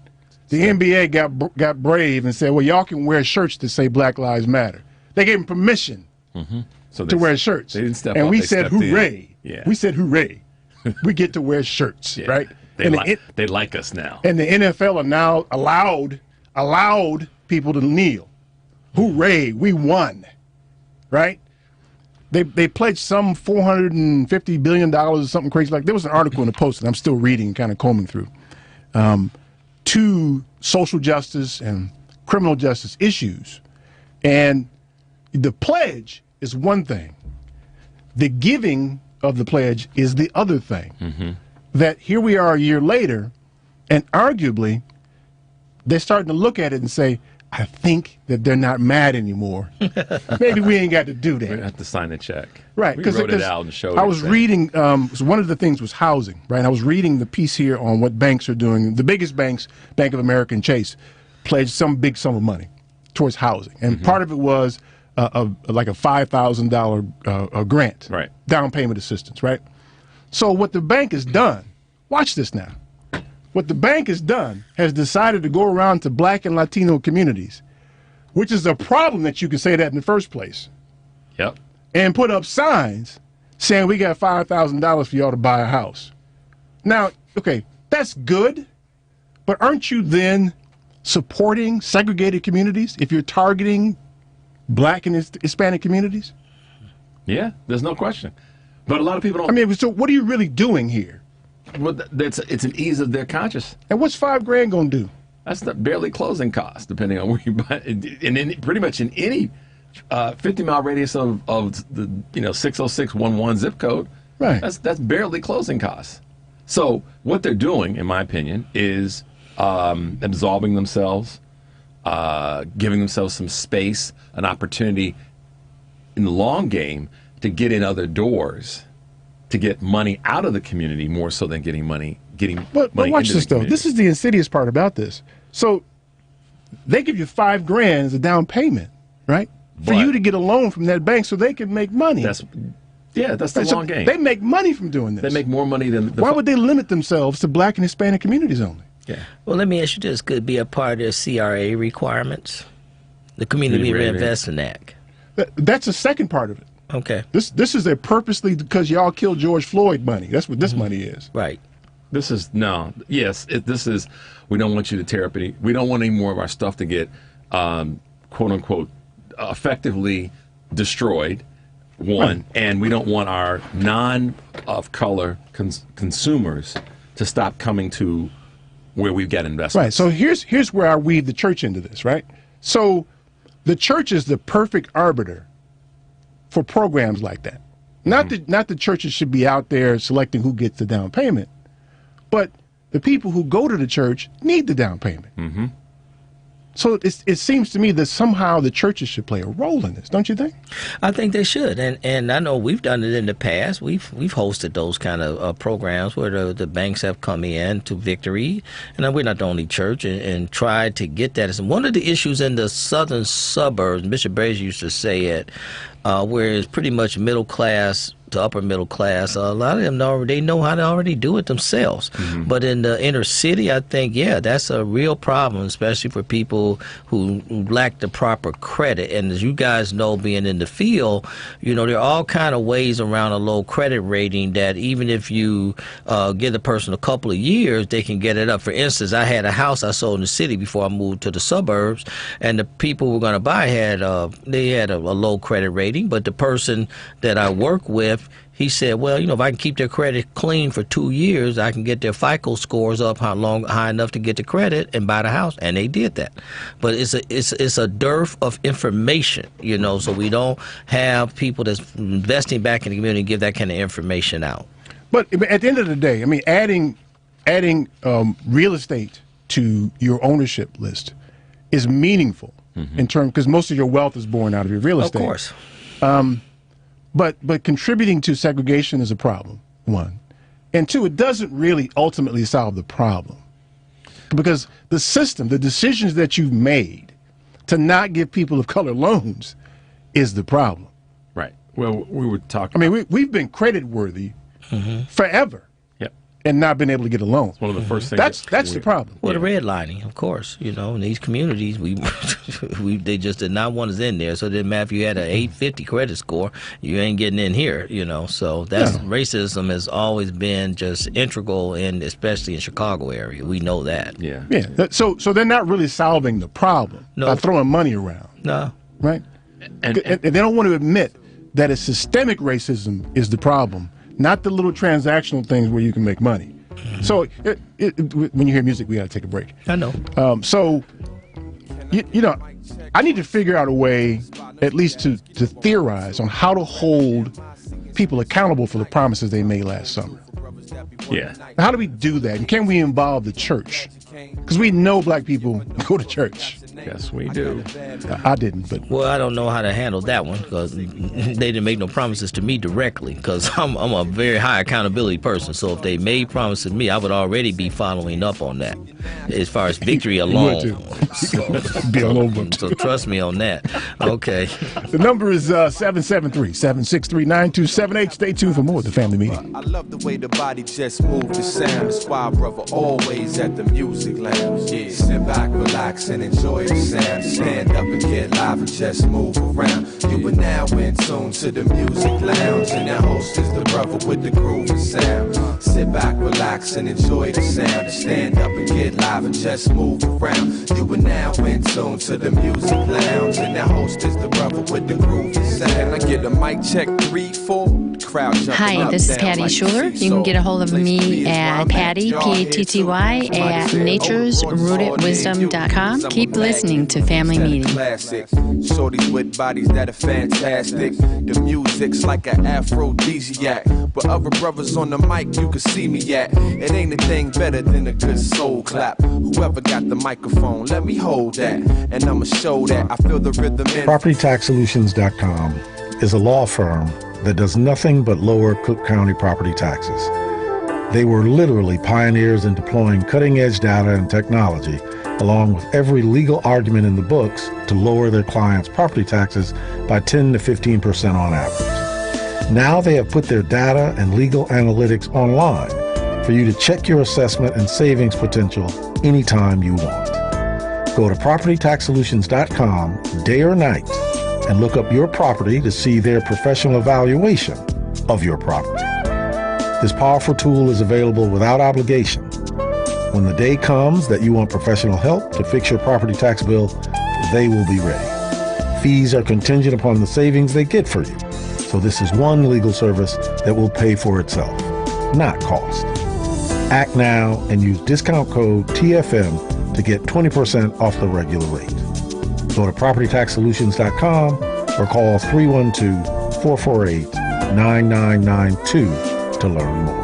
The NBA got brave and said, well, y'all can wear shirts that say Black Lives Matter. They gave them permission to wear shirts. They didn't step and up, we they said, stepped in. hooray. Yeah. We said, hooray. We get to wear shirts, right? They like us now. And the NFL are now allowed people to kneel. Hooray, we won, right? They pledged some $450 billion or something crazy like. There was an article in the Post that I'm still reading, kind of combing through, to social justice and criminal justice issues. And the pledge is one thing. The giving of the pledge is the other thing. That here we are a year later, and arguably, they're starting to look at it and say, I think that they're not mad anymore. Maybe we ain't got to do that. We have to sign a check. Right. We wrote it out and showed it. I was reading, so one of the things was housing, right? I was reading the piece here on what banks are doing. The biggest banks, Bank of America and Chase, pledged some big sum of money towards housing. And part of it was like a $5,000 grant, right? Down payment assistance, right? So what the bank has done, watch this now. What the bank has done has decided to go around to black and Latino communities, which is a problem that you can say that in the first place. Yep. And put up signs saying we got $5,000 for y'all to buy a house. Now, okay, that's good, but aren't you then supporting segregated communities if you're targeting black and Hispanic communities? Yeah, there's no question. But a lot of people don't. I mean, so what are you really doing here? it's an ease of their conscience. And what's $5,000 going to do? That's the barely closing cost, depending on where you buy it. And pretty much in any 50-mile radius of the 60611 zip code, right? That's barely closing costs. So what they're doing, in my opinion, is absolving themselves, giving themselves some space, an opportunity in the long game to get in other doors, to get money out of the community more so than getting money. But watch this though. This is the insidious part about this. So they give you $5,000 as a down payment, right? For you to get a loan from that bank so they can make money. That's the long game. They make money from doing this. They make more money than. Why would they limit themselves to Black and Hispanic communities only? Yeah. Well, let me ask you this: could it be a part of their CRA requirements, the Community Reinvestment Act? That's the second part of it. Okay. This is a purposely because y'all killed George Floyd money. That's what this money is. Right. This is this is. We don't want you to tear up any. We don't want any more of our stuff to get, quote unquote, effectively destroyed. One, and we don't want our non-of-color consumers to stop coming to where we've got investments. Right. So here's where I weave the church into this. Right. So the church is the perfect arbiter for programs like that. Not the churches should be out there selecting who gets the down payment, but the people who go to the church need the down payment. Mm-hmm. So it seems to me that somehow the churches should play a role in this, don't you think? I think they should, and I know we've done it in the past. We've hosted those kind of programs where the banks have come in to Victory, and we're not the only church, and tried to get that. One of the issues in the southern suburbs, Bishop Brazier used to say it, where it's pretty much middle class to upper middle class. A lot of them they know how to already do it themselves. Mm-hmm. But in the inner city, I think, that's a real problem, especially for people who lack the proper credit. And as you guys know, being in the field, there are all kind of ways around a low credit rating that even if you give the person a couple of years, they can get it up. For instance, I had a house I sold in the city before I moved to the suburbs, and the people who were going to buy had a low credit rating, but the person that I work with, he said, well, if I can keep their credit clean for 2 years, I can get their FICO scores up high enough to get the credit and buy the house. And they did that. But it's a dearth of information, so we don't have people that's investing back in the community give that kind of information out. But at the end of the day, I mean, adding real estate to your ownership list is meaningful in terms, because most of your wealth is born out of your real estate. Of course. But contributing to segregation is a problem, one. And two, it doesn't really ultimately solve the problem. Because the system, the decisions that you've made to not give people of color loans is the problem. Right. Well, we were talking. I mean, we've been credit worthy forever. And not been able to get a loan. It's one of the first things. That's the problem. Well, the redlining, of course. In these communities, they just did not want us in there. So it didn't matter if you had an 850 credit score, you ain't getting in here. So racism has always been just integral, especially in Chicago area. We know that. Yeah. So they're not really solving the problem by throwing money around. No. Right. And they don't want to admit that it's systemic racism is the problem. Not the little transactional things where you can make money. So when you hear music, we got to take a break. I know. So, I need to figure out a way, at least to theorize on how to hold people accountable for the promises they made last summer. Yeah. How do we do that? And can we involve the church? Because we know black people go to church. Yes, we do. I didn't, but well, I don't know how to handle that one because they didn't make no promises to me directly. Because I'm a very high accountability person. So if they made promises to me, I would already be following up on that. As far as Victory alone, so trust me on that. Okay. The number is 773-763-9278. Stay tuned for more of the Family Meeting. I love the way the body just moves the sound. That's why, brother, always at the music lounge. Yeah. Sit back, relax, and enjoy enjoy the sound. Stand up and get live and just move around. You are now in tune to the music lounge, and the host is the brother with the groove and sound. Sit back, relax, and enjoy the sound. Stand up and get live and just move around. You are now in tune to the music lounge, and the host is the brother with the groove and sound. Can I get a mic check 3, 4? The crowd jumping Hi, up, this is down Patty like Schuler. the You can get a hold of me at Patty, P-A-T-T-Y, at naturesrootedwisdom.com. Keep listening to Family Meeting. Classic. Shorties with bodies that are fantastic. The music's like an aphrodisiac. But other brothers on the mic, you can see me at. It ain't a thing better than a good soul clap. Whoever got the microphone, let me hold that. And I'ma show that I feel the rhythm in. PropertyTaxSolutions.com is a law firm that does nothing but lower Cook County property taxes. They were literally pioneers in deploying cutting-edge data and technology, along with every legal argument in the books to lower their clients' property taxes by 10 to 15% on average. Now they have put their data and legal analytics online for you to check your assessment and savings potential anytime you want. Go to PropertyTaxSolutions.com day or night and look up your property to see their professional evaluation of your property. This powerful tool is available without obligation. When the day comes that you want professional help to fix your property tax bill, they will be ready. Fees are contingent upon the savings they get for you. So this is one legal service that will pay for itself, not cost. Act now and use discount code TFM to get 20% off the regular rate. Go to PropertyTaxSolutions.com or call 312-448-9992 to learn more.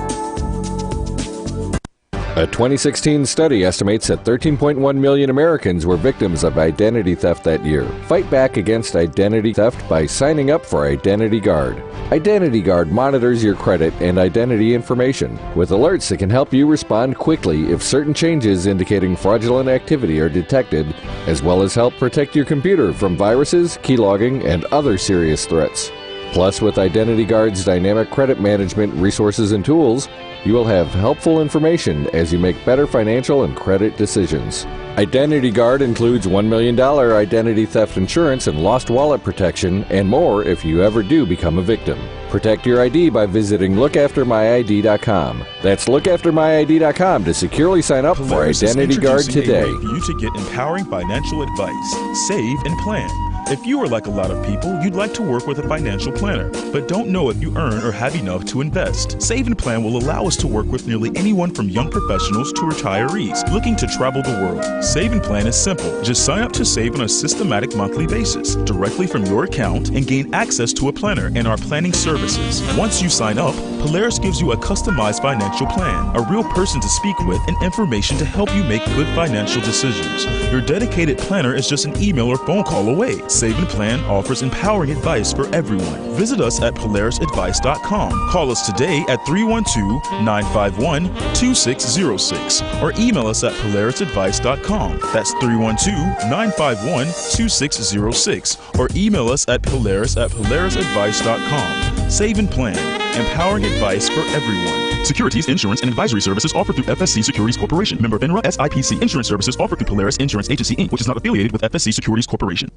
A 2016 study estimates that 13.1 million Americans were victims of identity theft that year. Fight back against identity theft by signing up for Identity Guard. Identity Guard monitors your credit and identity information with alerts that can help you respond quickly if certain changes indicating fraudulent activity are detected, as well as help protect your computer from viruses, keylogging, and other serious threats. Plus, with Identity Guard's dynamic credit management resources and tools, you will have helpful information as you make better financial and credit decisions. Identity Guard includes $1 million identity theft insurance and lost wallet protection, and more if you ever do become a victim. Protect your ID by visiting lookaftermyid.com. That's lookaftermyid.com to securely sign up for Identity Guard today. A way for you to get empowering financial advice. Save and plan. If you are like a lot of people, you'd like to work with a financial planner, but don't know if you earn or have enough to invest. Save and Plan will allow us to work with nearly anyone from young professionals to retirees looking to travel the world. Save and Plan is simple. Just sign up to save on a systematic monthly basis directly from your account and gain access to a planner and our planning services. Once you sign up, Polaris gives you a customized financial plan, a real person to speak with, and information to help you make good financial decisions. Your dedicated planner is just an email or phone call away. Save and Plan offers empowering advice for everyone. Visit us at PolarisAdvice.com. Call us today at 312-951-2606 or email us at PolarisAdvice.com. That's 312-951-2606 or email us at PolarisAdvice.com. Save and Plan, empowering advice for everyone. Securities, insurance, and advisory services offered through FSC Securities Corporation. Member FINRA SIPC. Insurance services offered through Polaris Insurance Agency, Inc., which is not affiliated with FSC Securities Corporation.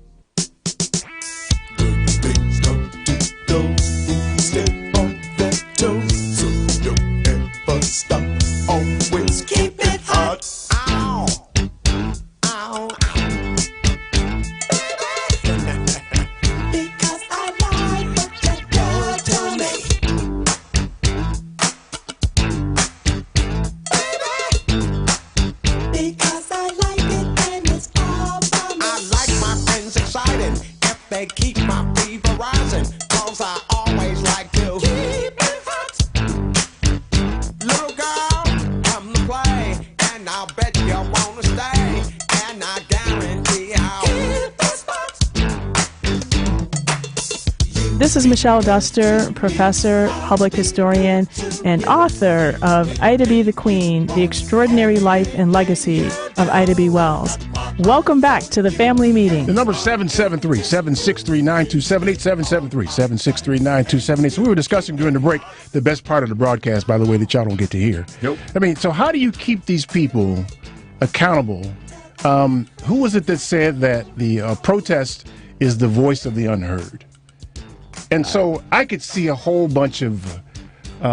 Stop. Always keep it hot. Ow. Ow. Because I like what you do to me. Because I like it and it's all for me. I like my friends excited if they keep my fever rising. Cause I always like to keep it hot. Little girl, come to play, and I'll bet you wanna stay, and I guarantee I'll hit the spot. This is Michelle Duster, professor, public historian, and author of Ida B. the Queen, The Extraordinary Life and Legacy of Ida B. Wells. Welcome back to the Family Meeting. The number is 773-763-9278, 773-763-9278. So we were discussing during the break the best part of the broadcast, by the way, that y'all don't get to hear. Nope. I mean, so how do you keep these people accountable Who was it that said that the protest is the voice of the unheard? And so I could see a whole bunch of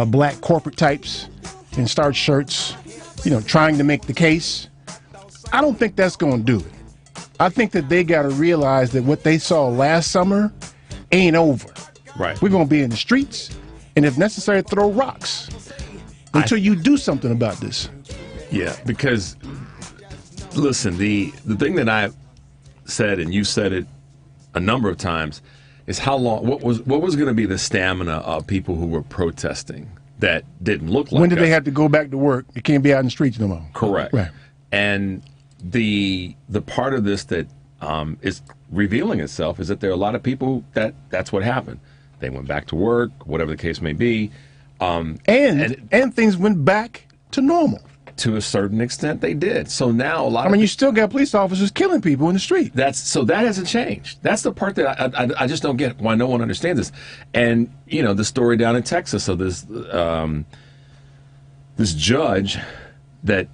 black corporate types in starched shirts, trying to make the case. I don't think that's going to do it. I think that they got to realize that what they saw last summer ain't over. Right. We're going to be in the streets, and if necessary, throw rocks until you do something about this. Yeah, because, listen, the thing that I said, and you said it a number of times, is how long, what was going to be the stamina of people who were protesting that didn't look like When did us? they have to go back to work? They can't be out in the streets no more. Correct. Right. And the part of this that is revealing itself is that there are a lot of people that's what happened. They went back to work, whatever the case may be. And things went back to normal. To a certain extent, they did. So now a lot I mean, you still got police officers killing people in the street. So that hasn't changed. That's the part that I just don't get why no one understands this. And, the story down in Texas of this judge that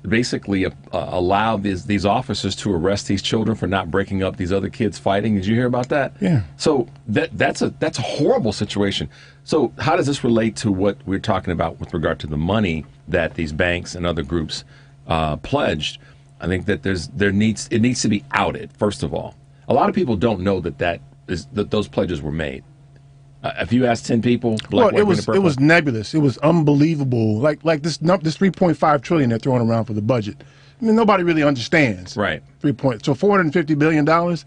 basically allowed these officers to arrest these children for not breaking up these other kids fighting. Did you hear about that? Yeah. So that's a horrible situation. So how does this relate to what we're talking about with regard to the money that these banks and other groups pledged? I think that it needs to be outed. First of all, a lot of people don't know that those pledges were made. If you ask 10 people, it was nebulous. It was unbelievable. Like this 3.5 trillion they're throwing around for the budget. I mean, nobody really understands. Right. So $450 billion.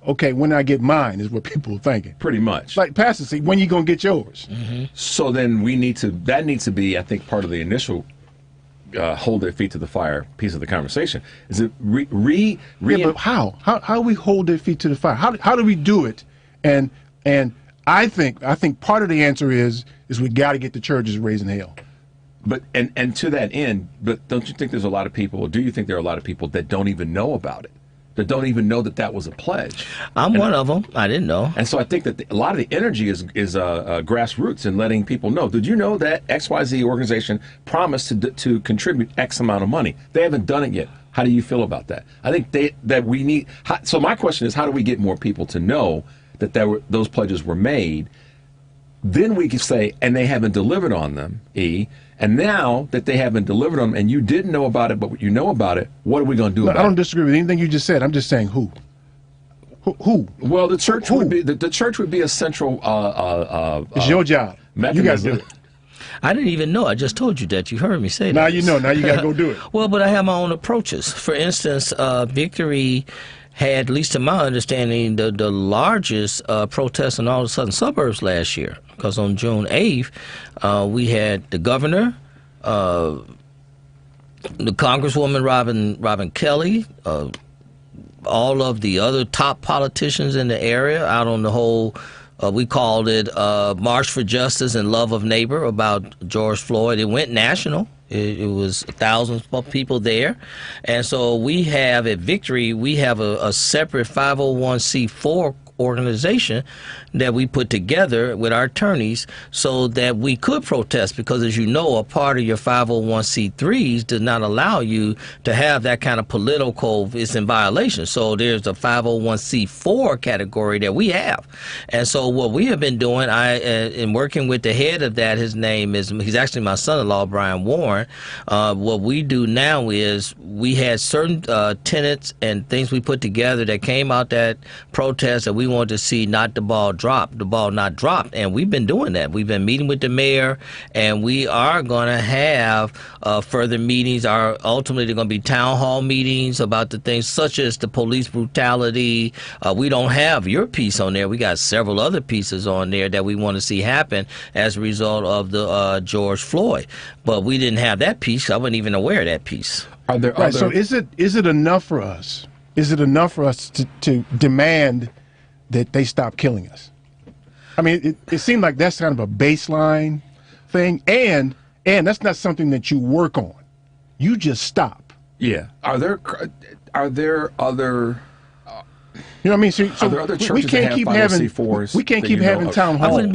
Okay, when I get mine is what people are thinking. Pretty much. Like Pastor said, when you gonna get yours? Mm-hmm. So then that needs to be, I think, part of the initial hold their feet to the fire piece of the conversation. Is it but how? How do we hold their feet to the fire? How do we do it? And I think part of the answer is we got to get the churches raising hell. But and to that end, but don't you think there's a lot of people, or do you think there are a lot of people that don't even know about it? That don't even know that was a pledge. I'm one of them. I didn't know. And so I think that a lot of the energy is grassroots and letting people know. Did you know that XYZ organization promised to contribute X amount of money? They haven't done it yet. How do you feel about that? I think that we need. So my question is, how do we get more people to know that those pledges were made? Then we can say, and they haven't delivered on them, And now that they haven't delivered on them, and you didn't know about it, but you know about it, what are we going to do about it? I don't disagree with anything you just said. I'm just saying who. Who? Well, the church would be the church would be a central. It's your job. Mechanism. You got to do it. I didn't even know. I just told you that. You heard me say that. Now you know. Now you got to go do it. Well, but I have my own approaches. For instance, Victory had, at least to my understanding, the largest protest in all the southern suburbs last year. Because on June 8th, we had the governor, the Congresswoman Robin Kelly, all of the other top politicians in the area out on the whole, we called it March for Justice and Love of Neighbor about George Floyd. It went national. It was thousands of people there. And so we have at Victory, we have a separate 501c4 organization that we put together with our attorneys so that we could protest, because as you know, a part of your 501c3s does not allow you to have that kind of political, it's in violation. So there's a 501c4 category that we have. And so what we have been doing, in working with the head of that, he's actually my son-in-law, Brian Warren. What we do now is we had certain tenets and things we put together that came out that protest that we wanted to see not the ball not dropped. And we've been doing that. We've been meeting with the mayor, and we are going to have further meetings. Ultimately, they're going to be town hall meetings about the things such as the police brutality. We don't have your piece on there. We got several other pieces on there that we want to see happen as a result of the George Floyd. But we didn't have that piece. I wasn't even aware of that piece. Are there other... So is it enough for us? Is it enough for us to demand that they stop killing us? I mean, it seemed like that's kind of a baseline thing, and that's not something that you work on. You just stop. Yeah. Are there other? You know what I mean? So are there other churches we can't keep having we can't keep having town halls. I wouldn't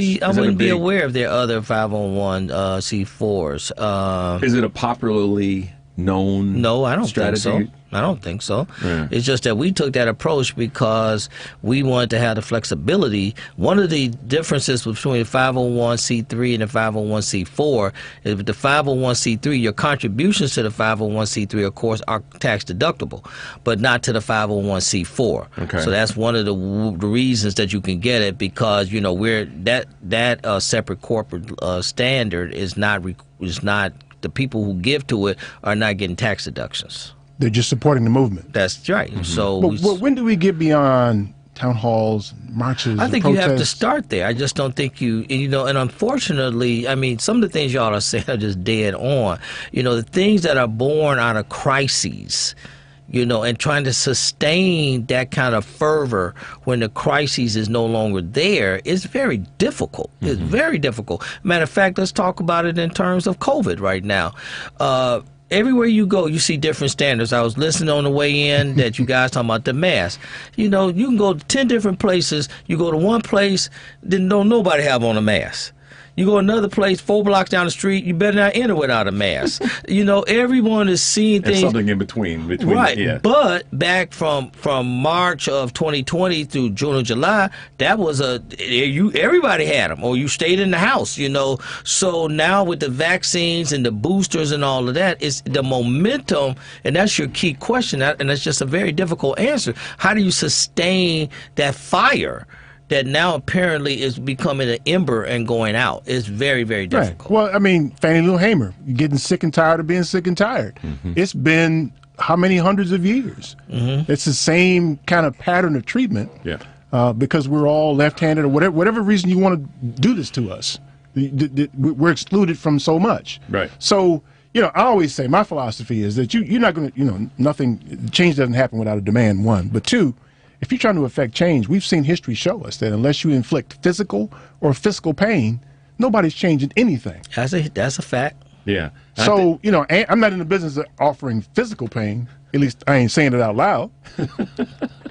be aware of their other 501c4s. Is it a popularly known? No, I don't strategy? think so. I don't think so. Yeah. It's just that we took that approach because we wanted to have the flexibility. One of the differences between the 501c3 and the 501c4 is with the 501c3, your contributions to the 501c3, of course, are tax deductible, but not to the 501c4. Okay. So that's one of the reasons that you can get it, because we're that separate corporate standard is not the people who give to it are not getting tax deductions. They're just supporting the movement. That's right. Mm-hmm. So, but when do we get beyond town halls, marches, I think and you have to protests? start there. I just don't think and unfortunately, I mean, some of the things y'all are saying are just dead on. The things that are born out of crises, and trying to sustain that kind of fervor when the crisis is no longer there is very difficult. Mm-hmm. It's very difficult. Matter of fact, let's talk about it in terms of COVID right now. Everywhere you go, you see different standards. I was listening on the way in that you guys talking about the mask. You can go to 10 different places. You go to one place, then don't nobody have on a mask. You go another place, 4 blocks down the street, you better not enter without a mask. Everyone is seeing things. And something in between. Right. Yeah. But back from March of 2020 through June or July, that was everybody had them, or you stayed in the house, So now with the vaccines and the boosters and all of that, it's the momentum, and that's your key question, and that's just a very difficult answer. How do you sustain that fire that now apparently is becoming an ember and going out? It's very, very difficult. Right. Well, I mean, Fannie Lou Hamer, you're getting sick and tired of being sick and tired. Mm-hmm. It's been how many hundreds of years? Mm-hmm. It's the same kind of pattern of treatment. Yeah. Because we're all left-handed, or whatever reason you want to do this to us. We're excluded from so much. Right. So, I always say my philosophy is that you're not going to, change doesn't happen without a demand, one. But two, if you're trying to affect change, we've seen history show us that unless you inflict physical or fiscal pain, nobody's changing anything. That's a fact. Yeah. So, I'm not in the business of offering physical pain. At least I ain't saying it out loud.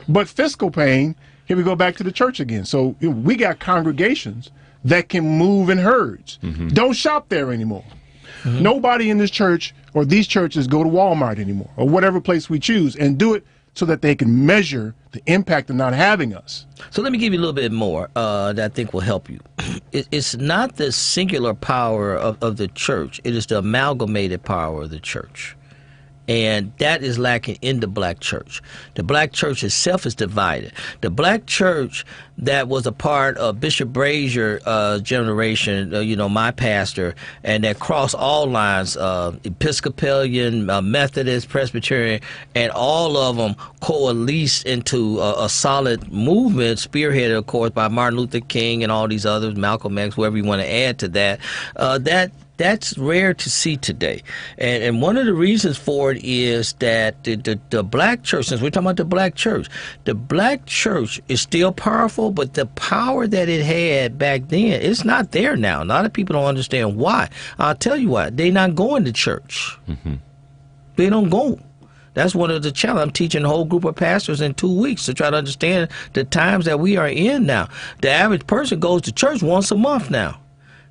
But fiscal pain, here we go back to the church again. So we got congregations that can move in herds. Mm-hmm. Don't shop there anymore. Mm-hmm. Nobody in this church or these churches go to Walmart anymore, or whatever place we choose, and do it so that they can measure the impact of not having us. So let me give you a little bit more that I think will help you. It's not the singular power of the church. It is the amalgamated power of the church. And that is lacking in the black church. The black church itself is divided. The black church that was a part of Bishop Brazier generation, my pastor, and that crossed all lines, Episcopalian, Methodist, Presbyterian, and all of them coalesced into a solid movement, spearheaded, of course, by Martin Luther King and all these others, Malcolm X, whoever you want to add to that. That's rare to see today. And one of the reasons for it is that the black church, since we're talking about the black church is still powerful, but the power that it had back then, it's not there now. A lot of people don't understand why. I'll tell you why. They're not going to church. Mm-hmm. They don't go. That's one of the challenges. I'm teaching a whole group of pastors in 2 weeks to try to understand the times that we are in now. The average person goes to church once a month now.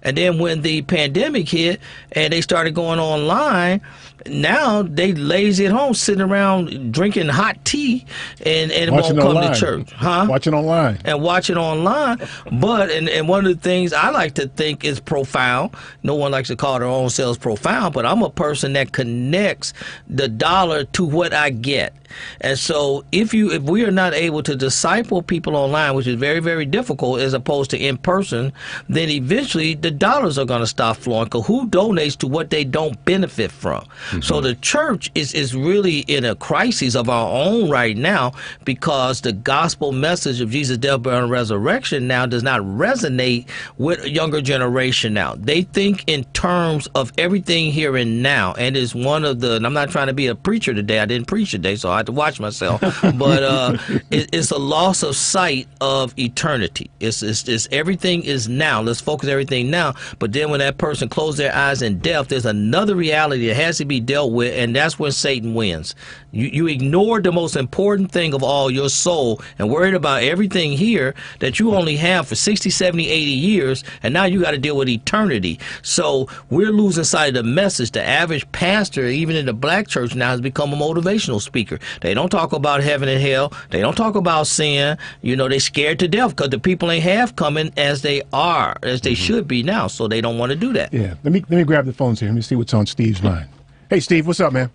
And then when the pandemic hit and they started going online, now they lazy at home, sitting around drinking hot tea and won't come to church. Watching online. And watching online. But, and one of the things I like to think is profound, no one likes to call their own selves profound, but I'm a person that connects the dollar to what I get. And so if we are not able to disciple people online, which is very, very difficult as opposed to in person, then eventually the dollars are going to stop flowing, because who donates to what they don't benefit from? Mm-hmm. So the church is really in a crisis of our own right now, because the gospel message of Jesus' death, burial, and resurrection now does not resonate with a younger generation now. They think in terms of everything here and now, and it's one of the, and I'm not trying to be a preacher today, I didn't preach today, so I had to watch myself, but it's a loss of sight of eternity. It's everything is now. Let's focus everything now. But then when that person closes their eyes in death, there's another reality that has to be dealt with, and that's when Satan wins. You ignored the most important thing of all, your soul, and worried about everything here that you only have for 60, 70, 80 years, and now you got to deal with eternity. So we're losing sight of the message. The average pastor, even in the black church now, has become a motivational speaker. They don't talk about heaven and hell. They don't talk about sin. You know, they're scared to death because the people ain't half coming as they are, as they should be now, so they don't want to do that. Yeah, let me grab the phones here. Let me see what's on Steve's mind. Hey, Steve, what's up, man?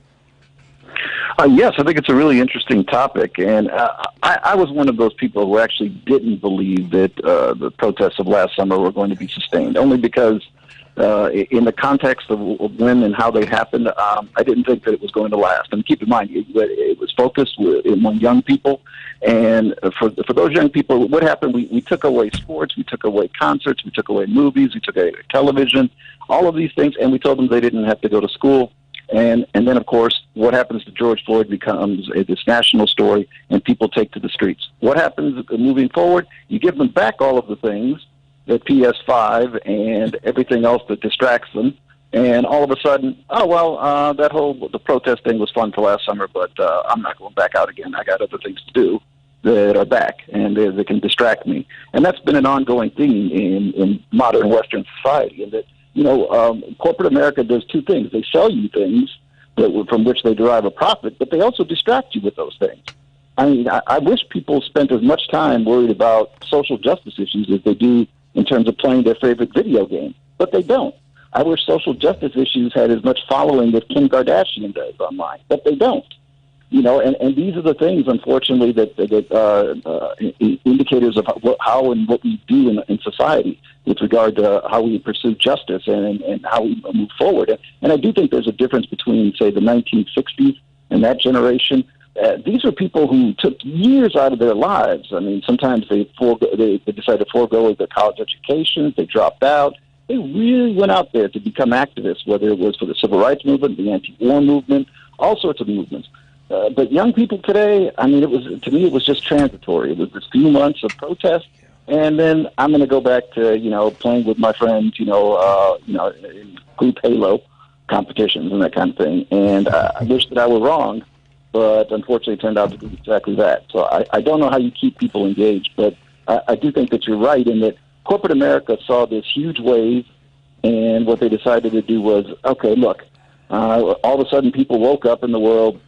Yes, I think it's a really interesting topic, and I was one of those people who actually didn't believe that the protests of last summer were going to be sustained, only because in the context of when and how they happened, I didn't think that it was going to last. And keep in mind, it was focused among young people, and for those young people, what happened, we took away sports, we took away concerts, we took away movies, we took away television, all of these things, and we told them they didn't have to go to school. And then, of course, what happens to George Floyd becomes this national story, and people take to the streets. What happens moving forward? You give them back all of the things, the PS5 and everything else that distracts them, and all of a sudden, the protest thing was fun for last summer, but I'm not going back out again. I got other things to do that are back, and they can distract me. And that's been an ongoing theme in modern Western society, in that, corporate America does two things. They sell you things from which they derive a profit, but they also distract you with those things. I mean, I wish people spent as much time worried about social justice issues as they do in terms of playing their favorite video game, but they don't. I wish social justice issues had as much following as Kim Kardashian does online, but they don't. And these are the things, unfortunately, that indicators of how and what we do in society with regard to how we pursue justice and how we move forward. And I do think there's a difference between, say, the 1960s and that generation. These are people who took years out of their lives. I mean, sometimes they decided to forego their college education. They dropped out. They really went out there to become activists, whether it was for the civil rights movement, the anti-war movement, all sorts of movements. But young people today, I mean, to me, it was just transitory. It was a few months of protest, and then I'm going to go back to, playing with my friends, in group Halo competitions and that kind of thing. And I wish that I were wrong, but unfortunately it turned out to be exactly that. So I don't know how you keep people engaged, but I do think that you're right in that corporate America saw this huge wave, and what they decided to do was, okay, look, all of a sudden people woke up in the world.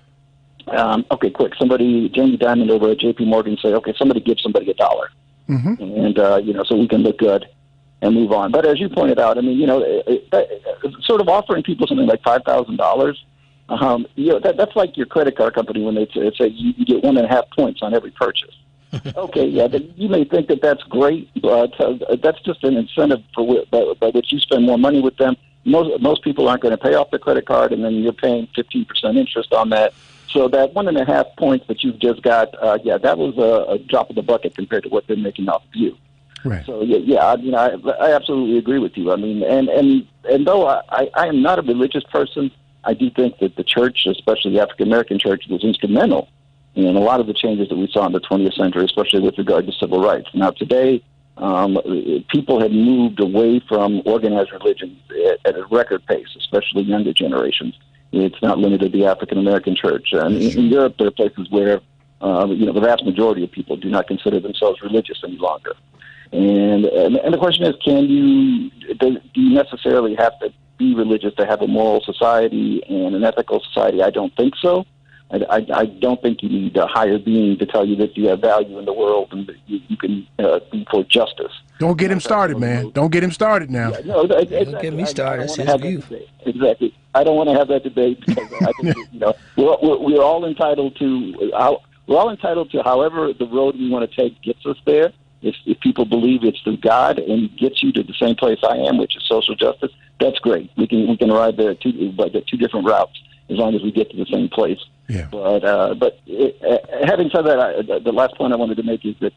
Okay, quick, somebody, Jamie Dimon over at J.P. Morgan, say, okay, somebody give somebody $1. And, so we can look good and move on. But as you pointed out, I mean, sort of offering people something like $5,000, that's like your credit card company when they say you get 1.5 points on every purchase. Okay, yeah, you may think that that's great, but that's just an incentive by which you spend more money with them. Most people aren't going to pay off their credit card, and then you're paying 15% interest on that. So that 1.5 points that you've just got, that was a drop in the bucket compared to what they're making off of you. Right. So I absolutely agree with you. I mean, and though I am not a religious person, I do think that the church, especially the African American church, was instrumental in a lot of the changes that we saw in the 20th century, especially with regard to civil rights. Now today, people have moved away from organized religion at a record pace, especially younger generations. It's not limited to the African American church. In Europe, there are places where the vast majority of people do not consider themselves religious any longer. And the question is, do you necessarily have to be religious to have a moral society and an ethical society? I don't think so. I don't think you need a higher being to tell you that you have value in the world and that you can be for justice. Don't get him started, man. Don't get him started now. Yeah, no, exactly. Don't get me started. That's his view. Exactly. I don't want to have that debate because I think we're all entitled to however the road we want to take gets us there. If people believe it's through God and gets you to the same place I am, which is social justice, that's great. We can arrive there at two different routes as long as we get to the same place. Yeah. But having said that, the last point I wanted to make is that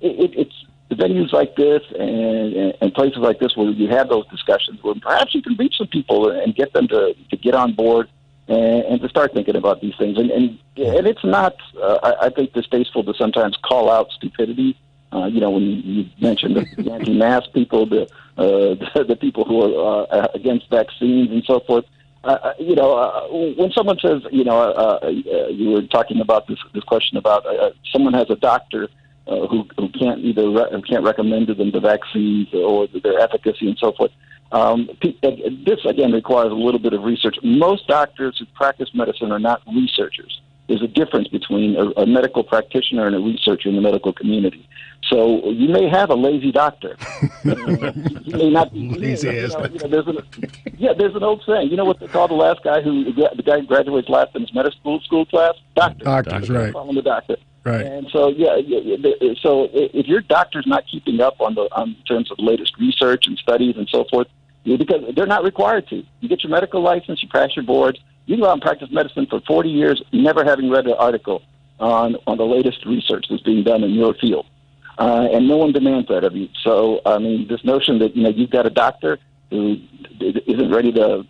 it's venues like this and places like this where you have those discussions where perhaps you can reach some people and get them to get on board and to start thinking about these things. And it's not, I think, distasteful to sometimes call out stupidity. When you mentioned the anti-mask people, the people who are against vaccines and so forth. when someone says, you were talking about this question about someone has a doctor who can't can't recommend to them the vaccines or their efficacy and so forth. This again requires a little bit of research. Most doctors who practice medicine are not researchers. There's a difference between a medical practitioner and a researcher in the medical community. So you may have a lazy doctor. You may not be lazy ass. There's an old saying. You know what they call the guy who graduates last in his medical school class? Doctor. Doctors, right? Call him the doctor. Right. And so so if your doctor's not keeping up on terms of the latest research and studies and so forth, because they're not required to. You get your medical license, you pass your boards. You can go out and practice medicine for 40 years, never having read an article on the latest research that's being done in your field. And no one demands that of you. So, I mean, this notion that, you've got a doctor who isn't ready to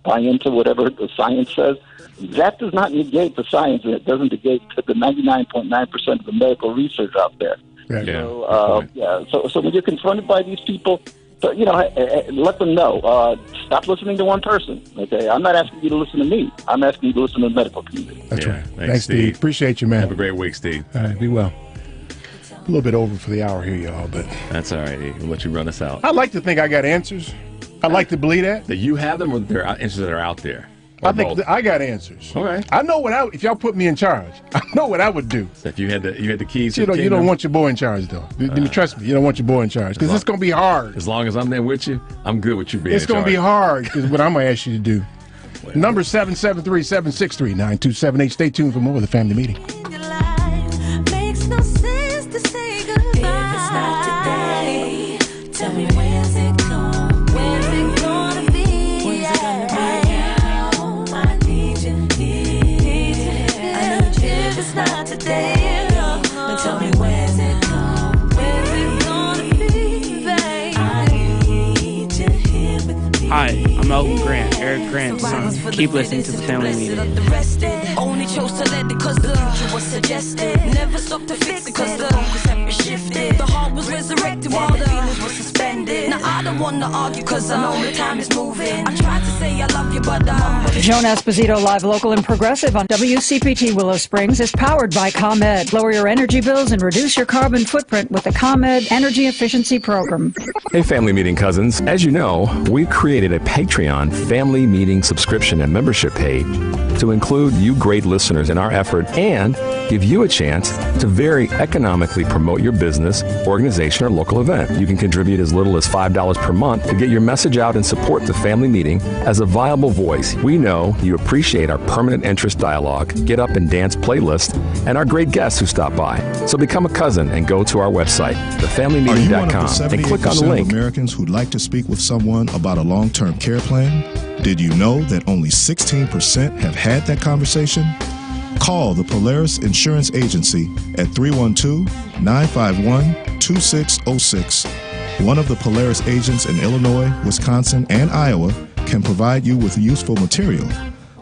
buy into whatever the science says, that does not negate the science, and it doesn't negate the 99.9% of the medical research out there. So when you're confronted by these people, let them know. Stop listening to one person. Okay, I'm not asking you to listen to me. I'm asking you to listen to the medical community. That's right. Thanks, Steve. Appreciate you, man. Have a great week, Steve. All right, be well. A little bit over for the hour here, y'all, but that's all right. We'll let you run us out. I like to think I got answers. I like to believe that. That you have them, or there are answers that are out there. I think I got answers. All right. I know if y'all put me in charge, I know what I would do. So if you had the keys, you don't want your boy in charge, though. Trust me, you don't want your boy in charge because it's going to be hard. As long as I'm there with you, I'm good with you being. It's going to be hard because what I'm going to ask you to do. Number 773-763-9278. Stay tuned for more of the Family Meeting. Makes no sense to say goodbye. If it's not today, tell me where's it going? Where's it gonna be? Where's it gonna be? I need you. If it's not today, then tell me where's it going? Where's it gonna be, babe? I need you here with me. Hi, I'm Elton Grant, Eric Grant's son. Keep listening to the Family Meeting. Only chose to let it cause the future was suggested. Never stopped to fix it cause the focus had been shifted. The heart was resurrected while the feelings were suspended. Now I don't wanna argue cause I know the time is moving. I tried to say I love you but Joan Esposito, live, local, and progressive on WCPT Willow Springs is powered by ComEd. Lower your energy bills and reduce your carbon footprint with the ComEd Energy Efficiency Program. Hey, Family Meeting cousins. As you know, we created a Patreon Family Meeting subscription and membership page to include you great listeners in our effort and give you a chance to very economically promote your business, organization, or local event. You can contribute as little as $5 per month to get your message out and support the Family Meeting as a viable voice. We know you appreciate our permanent interest dialogue, get up and dance playlist, and our great guests who stop by. So become a cousin and go to our website, thefamilymeeting.com, and click on the link. Of Americans who'd like to speak with someone about a long-term care plan? Did you know that only 16% have had that conversation? Call the Polaris Insurance Agency at 312-951-2606. One of the Polaris agents in Illinois, Wisconsin, and Iowa can provide you with useful material,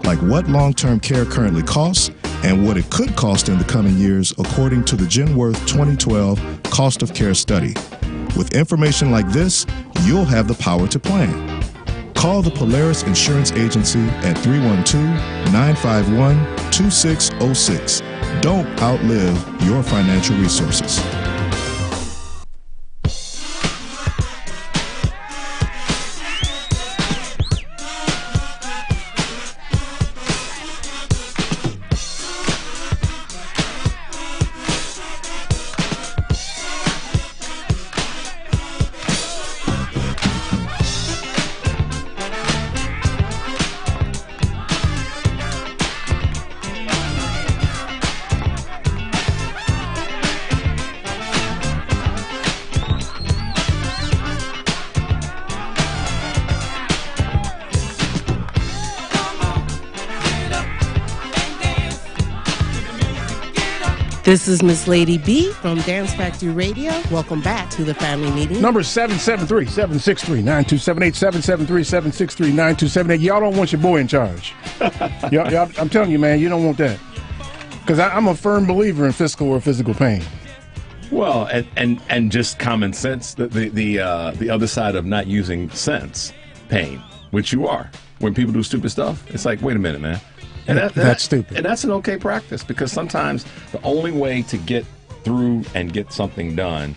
like what long-term care currently costs and what it could cost in the coming years according to the Genworth 2012 Cost of Care Study. With information like this, you'll have the power to plan. Call the Polaris Insurance Agency at 312-951-2606. Don't outlive your financial resources. This is Miss Lady B from Dance Factory Radio. Welcome back to the Family Meeting. Number 773-763-9278, 773-763-9278. Y'all don't want your boy in charge. y'all, I'm telling you, man, you don't want that. Because I'm a firm believer in fiscal or physical pain. Well, and just common sense, the other side of not using sense, pain, which you are. when people do stupid stuff, it's like, wait a minute, man. And that's stupid. And that's an okay practice, because sometimes the only way to get through and get something done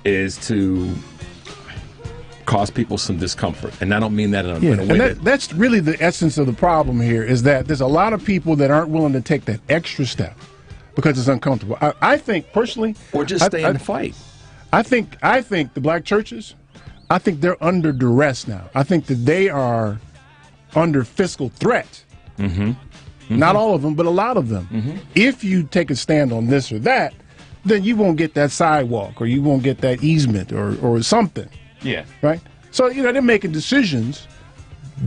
is to cause people some discomfort. And I don't mean that in a way that's really the essence of the problem here, is that there's a lot of people that aren't willing to take that extra step because it's uncomfortable. I think personally, or just stay in the fight. I think the black churches, I think they're under duress now. I think that they are under fiscal threat. Not all of them, but a lot of them. If you take a stand on this or that, then you won't get that sidewalk, or you won't get that easement, or something. Yeah. Right? So, they're making decisions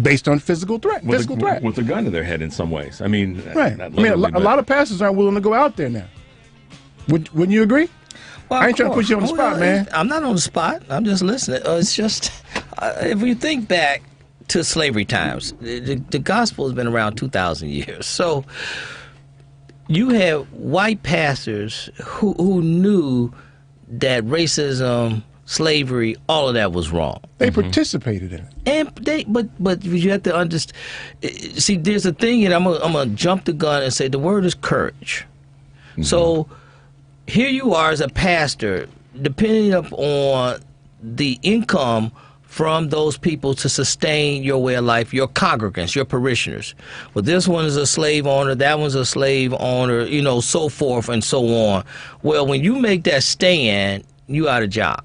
based on physical threat. With a gun to their head in some ways. I mean, right. I mean, a lot of pastors aren't willing to go out there now. Wouldn't you agree? Well, I ain't trying to put you on the spot, man. I'm not on the spot. I'm just listening. It's just, if we think back to slavery times, the gospel has been around 2,000 years. So you have white pastors who knew that racism, slavery, all of that was wrong. They participated in it. And but you have to understand. See, there's a thing, and I'm gonna jump the gun and say the word is courage. So here you are as a pastor, depending upon the income from those people to sustain your way of life, your congregants, your parishioners. Well, this one is a slave owner, that one's a slave owner, so forth and so on. Well, when you make that stand, you out of job.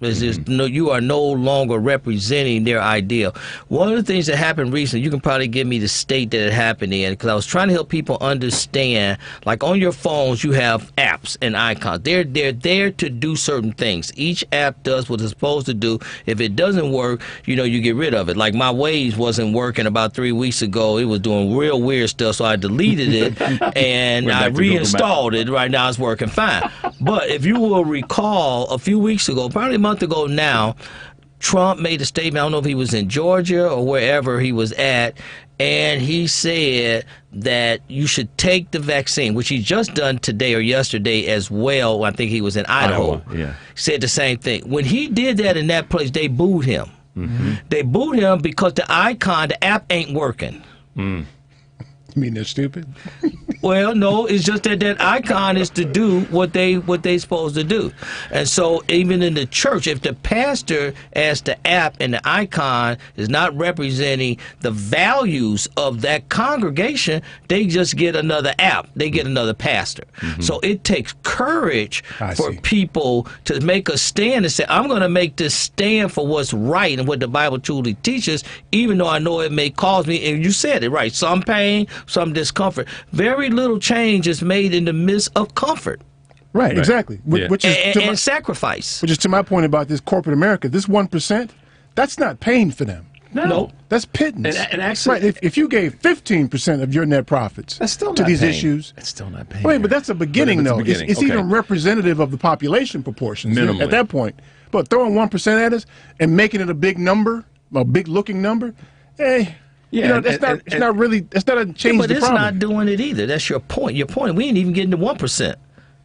You are no longer representing their ideal. One of the things that happened recently, you can probably give me the state that it happened in, because I was trying to help people understand, like on your phones you have apps and icons. They're there to do certain things. Each app does what it's supposed to do. If it doesn't work, you get rid of it. Like my Waze wasn't working about 3 weeks ago. It was doing real weird stuff, so I deleted it and I reinstalled it. Right now it's working fine. But if you will recall, a few weeks ago, probably a month ago now, Trump made a statement. I don't know if he was in Georgia or wherever he was at, and he said that you should take the vaccine, which he just done today or yesterday as well. I think he was in Idaho. Yeah. Said the same thing. When he did that in that place, they booed him. They booed him because the icon, the app ain't working. You mean they're stupid? Well, no, it's just that icon is to do what they supposed to do. And so even in the church, if the pastor as the app and the icon is not representing the values of that congregation, they just get another app. They get another pastor. So it takes courage for people to make a stand and say, I'm going to make this stand for what's right and what the Bible truly teaches, even though I know it may cause me, and you said it right, some pain, some discomfort. Very little change is made in the midst of comfort. Right. Exactly. Yeah. Which is and sacrifice. Which is to my point about this corporate America. This 1%, that's not pain for them. No. That's pittance. And actually, right. If you gave 15% of your net profits that's still to not these pain. Issues, it's still not pain. Wait, but that's a beginning, though. It's okay. even representative of the population proportions Minimally. at that point. But throwing 1% at us and making it a big number, a big looking number, Yeah, that's not a change. But it's not doing it either. That's your point. Your point. We ain't even getting to 1%.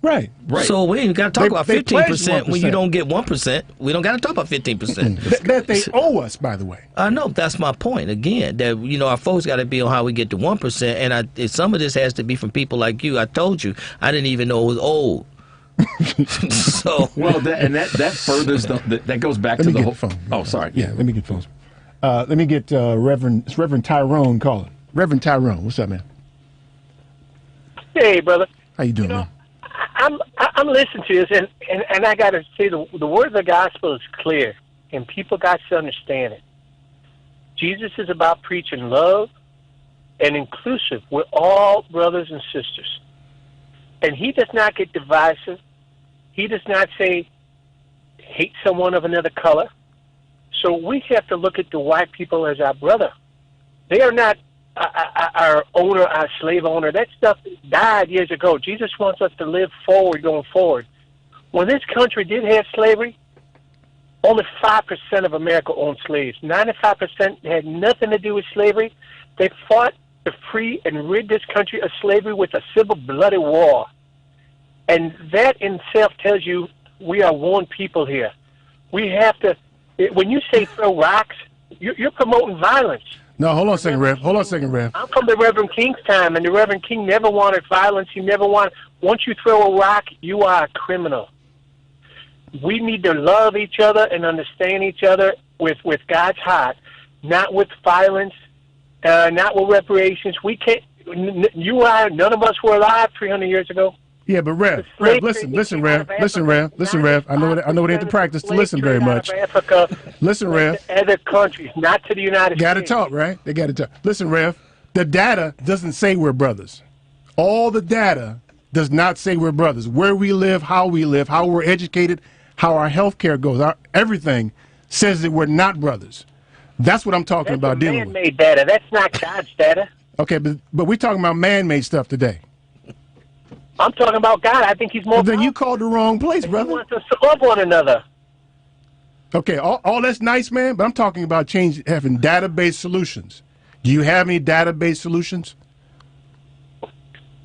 Right. So we ain't got to talk about 15% when you don't get 1%. We don't got to talk about 15%. that they owe us, by the way. I know. That's my point. Again, that our folks got to be on how we get to 1%, and some of this has to be from people like you. I told you, I didn't even know it was old. So that furthers that goes back to the whole phone. Oh, sorry. Yeah, let me get phones. Let me get Reverend Tyrone calling. Reverend Tyrone, what's up, man? Hey, brother. How you doing, man? I'm listening to this, and I got to say the word of the gospel is clear, and people got to understand it. Jesus is about preaching love and inclusive. We're all brothers and sisters, and he does not get divisive. He does not say hate someone of another color. So we have to look at the white people as our brother. They are not our owner, our slave owner. That stuff died years ago. Jesus wants us to live forward going forward. When this country did have slavery, only 5% of America owned slaves. 95% had nothing to do with slavery. They fought to free and rid this country of slavery with a civil bloody war. And that in itself tells you we are one people here. We have to, when you say throw rocks, you're promoting violence. No, hold on a second, Rev. Hold on a second, Rev. I'm from the Reverend King's time, and the Reverend King never wanted violence. He never wanted. Once you throw a rock, you are a criminal. We need to love each other and understand each other with God's heart, not with violence, not with reparations. We can't. None of us were alive 300 years ago. Yeah, but Rev, listen, Rev. I know it ain't the practice to listen very much. Africa, listen, Rev. Other countries, not to the United States. Got to talk, right? They got to talk. Listen, Rev. The data doesn't say we're brothers. All the data does not say we're brothers. Where we live, how we're educated, how our health care goes, everything says that we're not brothers. That's what I'm talking about dealing with. Man-made data. That's not God's data. Okay, but we're talking about man-made stuff today. I'm talking about God. I think he's more. Well, then you called the wrong place, brother. He wants us to love one another. Okay, all that's nice, man, but I'm talking about having database solutions. Do you have any database solutions?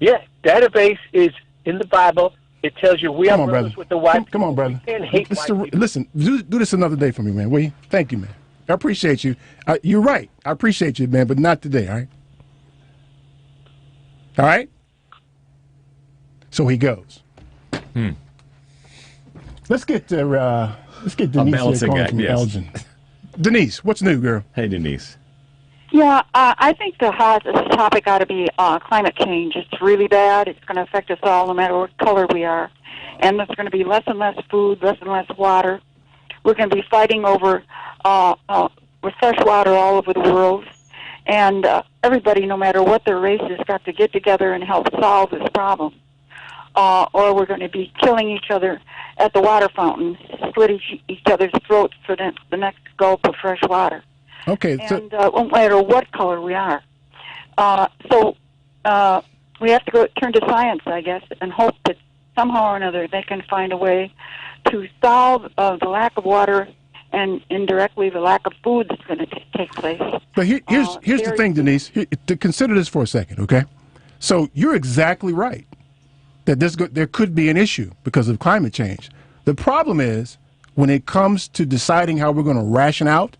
Yeah, database is in the Bible. It tells you we are brothers brother. with the white. Come on, brother. We can't hate white people. Listen, do this another day for me, man, will you? Thank you, man. I appreciate you. You're right. I appreciate you, man, but not today, all right? All right? So he goes. Let's get Denise here calling from Elgin. Denise, what's new, girl? Hey, Denise. Yeah, I think the hottest topic ought to be climate change. It's really bad. It's going to affect us all, no matter what color we are. And there's going to be less and less food, less and less water. We're going to be fighting over fresh water all over the world. And everybody, no matter what their race, has got to get together and help solve this problem. Or we're going to be killing each other at the water fountain, slit each other's throats for the next gulp of fresh water. Okay. And no matter what color we are. So we have to turn to science, I guess, and hope that somehow or another they can find a way to solve the lack of water and indirectly the lack of food that's going to take place. But here's the thing, Denise. To consider this for a second, okay? So you're exactly right that there could be an issue because of climate change. The problem is when it comes to deciding how we're going to ration out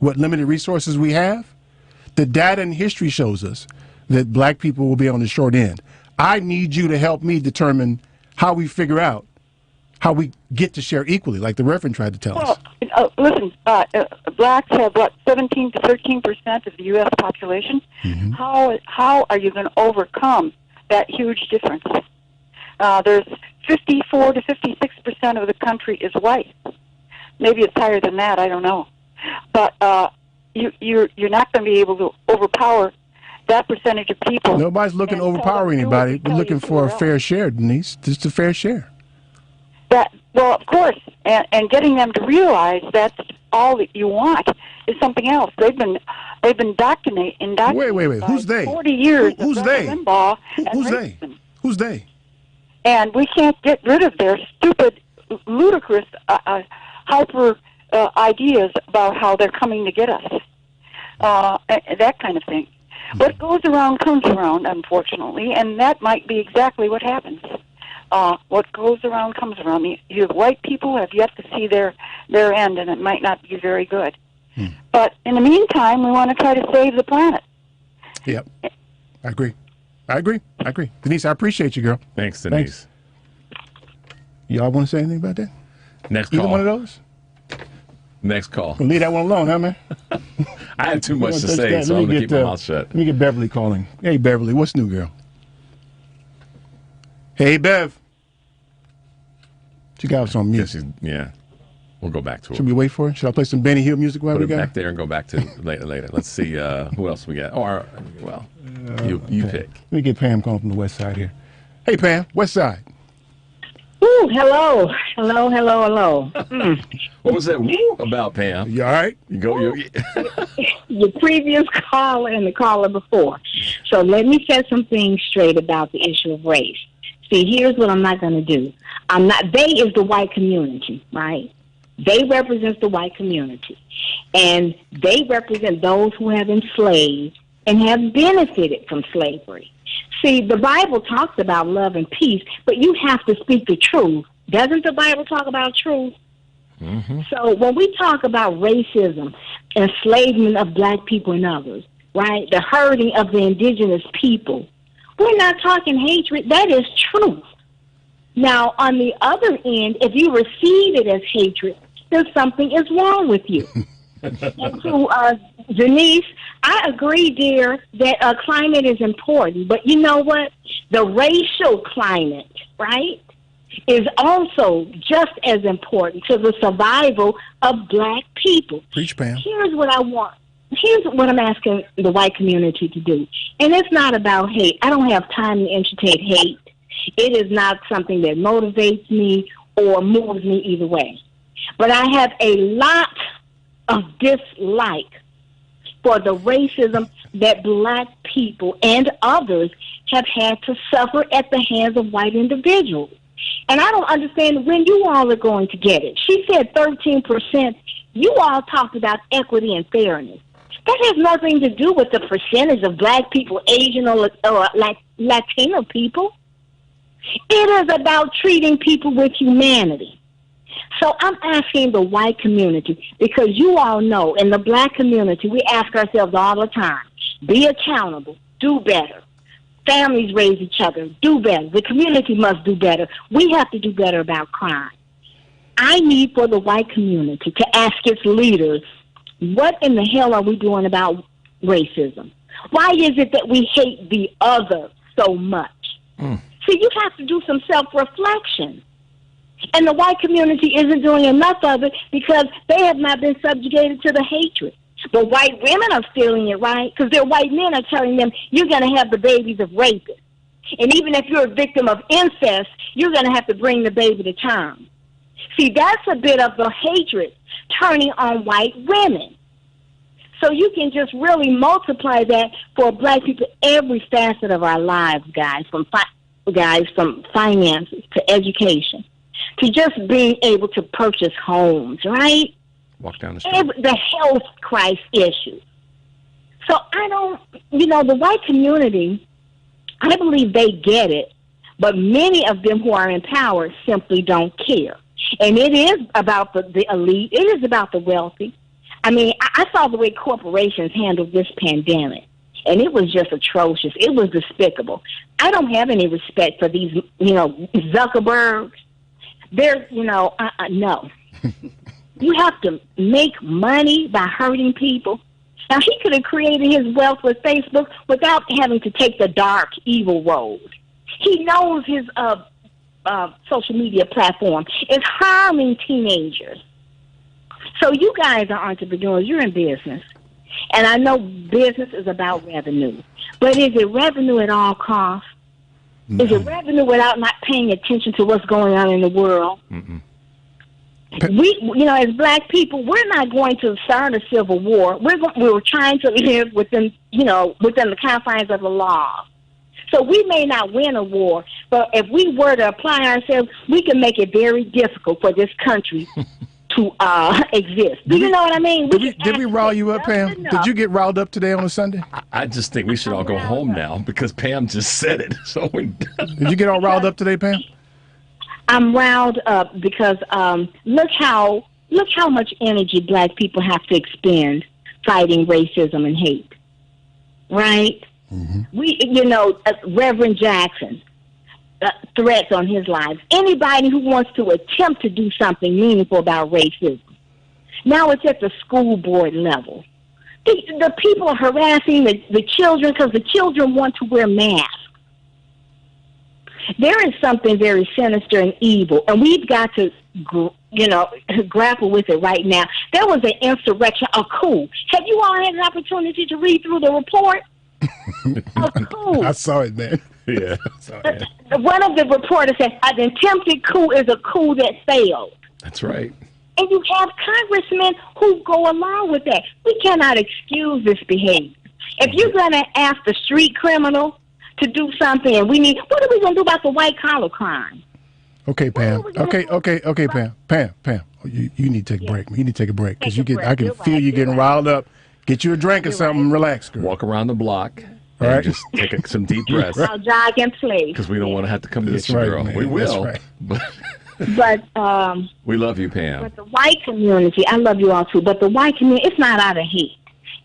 what limited resources we have, the data and history shows us that black people will be on the short end. I need you to help me determine how we figure out how we get to share equally, like the Reverend tried to tell us. Listen, blacks have, 17 to 13% of the U.S. population. Mm-hmm. How are you going to overcome that huge difference? There's 54 to 56% of the country is white. Maybe it's higher than that. I don't know. But you're not going to be able to overpower that percentage of people. Nobody's looking to overpower anybody. We're looking for a fair share, Denise. Just a fair share. Well, of course, and getting them to realize that's all that you want is something else. They've been indoctrinating. Wait. Who's they? 40 years. Who's they? Who's they? Who's they? And we can't get rid of their stupid, ludicrous, hyper ideas about how they're coming to get us. That kind of thing. What goes around comes around, unfortunately, and that might be exactly what happens. What goes around comes around. You white people have yet to see their end, and it might not be very good. But in the meantime, we want to try to save the planet. Yep. I agree. Denise, I appreciate you, girl. Thanks, Denise. Y'all want to say anything about that? Next call. Either one of those? Next call. We'll leave that one alone, huh, man? I have too much to say, so I'm going to keep my mouth shut. Let me get Beverly calling. Hey, Beverly, what's new, girl? Hey, Bev. She got us on mute. Yeah. We'll go back to her. Should we wait for her? Should I play some Benny Hill music while Put we it got back there and go back to later. Let's see who else we got. You pick. Let me get Pam calling from the west side here. Hey, Pam, west side. Ooh, hello. What was that woo about, Pam? You all right? Your previous caller and the caller before. So let me set some things straight about the issue of race. See, here's what I'm not going to do. They is the white community, right? They represent the white community. And they represent those who have enslaved and have benefited from slavery. See, the Bible talks about love and peace, but you have to speak the truth. Doesn't the Bible talk about truth? Mm-hmm. So when we talk about racism, enslavement of black people and others, right? The hurting of the indigenous people. We're not talking hatred. That is truth. Now, on the other end, if you receive it as hatred, then something is wrong with you. And to Denise, I agree, dear, that climate is important. But you know what? The racial climate, right, is also just as important to the survival of black people. Preach, Pam. Here's what I want. Here's what I'm asking the white community to do. And it's not about hate. I don't have time to entertain hate. It is not something that motivates me or moves me either way. But I have a lot of dislike for the racism that black people and others have had to suffer at the hands of white individuals. And I don't understand when you all are going to get it. She said 13%. You all talked about equity and fairness. That has nothing to do with the percentage of black people, Asian or Latino people. It is about treating people with humanity. So I'm asking the white community, because you all know in the black community, we ask ourselves all the time, be accountable, do better. Families raise each other, do better. The community must do better. We have to do better about crime. I need for the white community to ask its leaders, what in the hell are we doing about racism? Why is it that we hate the other so much? See, you have to do some self-reflection. And the white community isn't doing enough of it because they have not been subjugated to the hatred. But white women are stealing it, right? Because their white men are telling them, you're going to have the babies of rapists. And even if you're a victim of incest, you're going to have to bring the baby to term. See, that's a bit of the hatred turning on white women. So you can just really multiply that for black people, every facet of our lives, guys, from finances to education, to just being able to purchase homes, right? Walk down the street. The health crisis issue. So I don't, the white community, I believe they get it, but many of them who are in power simply don't care. And it is about the elite. It is about the wealthy. I mean, I saw the way corporations handled this pandemic, and it was just atrocious. It was despicable. I don't have any respect for these, Zuckerbergs. They're, no. You have to make money by hurting people. Now, he could have created his wealth with Facebook without having to take the dark, evil road. He knows his social media platform is harming teenagers. So you guys are entrepreneurs. You're in business. And I know business is about revenue. But is it revenue at all costs? Mm-hmm. Is it revenue without not paying attention to what's going on in the world? Mm-hmm. We, as black people, we're not going to start a civil war. We're trying to live within the confines of the law. So we may not win a war, but if we were to apply ourselves, we can make it very difficult for this country to exist. Do you know what I mean? Did we rile you up, Pam? Did you get riled up today on a Sunday? I just think we should all go home now because Pam just said it. So did you get all riled up today, Pam? I'm riled up because look how much energy black people have to expend fighting racism and hate. Right? Mm-hmm. Reverend Jackson, threats on his life. Anybody who wants to attempt to do something meaningful about racism. Now it's at the school board level. The people are harassing the children because the children want to wear masks. There is something very sinister and evil, and we've got to, grapple with it right now. There was an insurrection, a coup. Have you all had an opportunity to read through the report? A coup. I saw it, man. Yeah. One of the reporters said, an attempted coup is a coup that failed. That's right. And you have congressmen who go along with that. We cannot excuse this behavior. If you're going to ask the street criminal to do something, and what are we going to do about the white-collar crime? Okay, Pam. Okay, Pam. Pam, you need to take a break. You need to take a break because I can feel you getting riled up. Get you a drink or something and relax, girl. Walk around the block. All right. Just take some deep breaths. I'll jog in place. Because we don't want to have to come to this, girl. Man. We will. That's right. But we love you, Pam. But the white community, I love you all too. But the white community, it's not out of hate.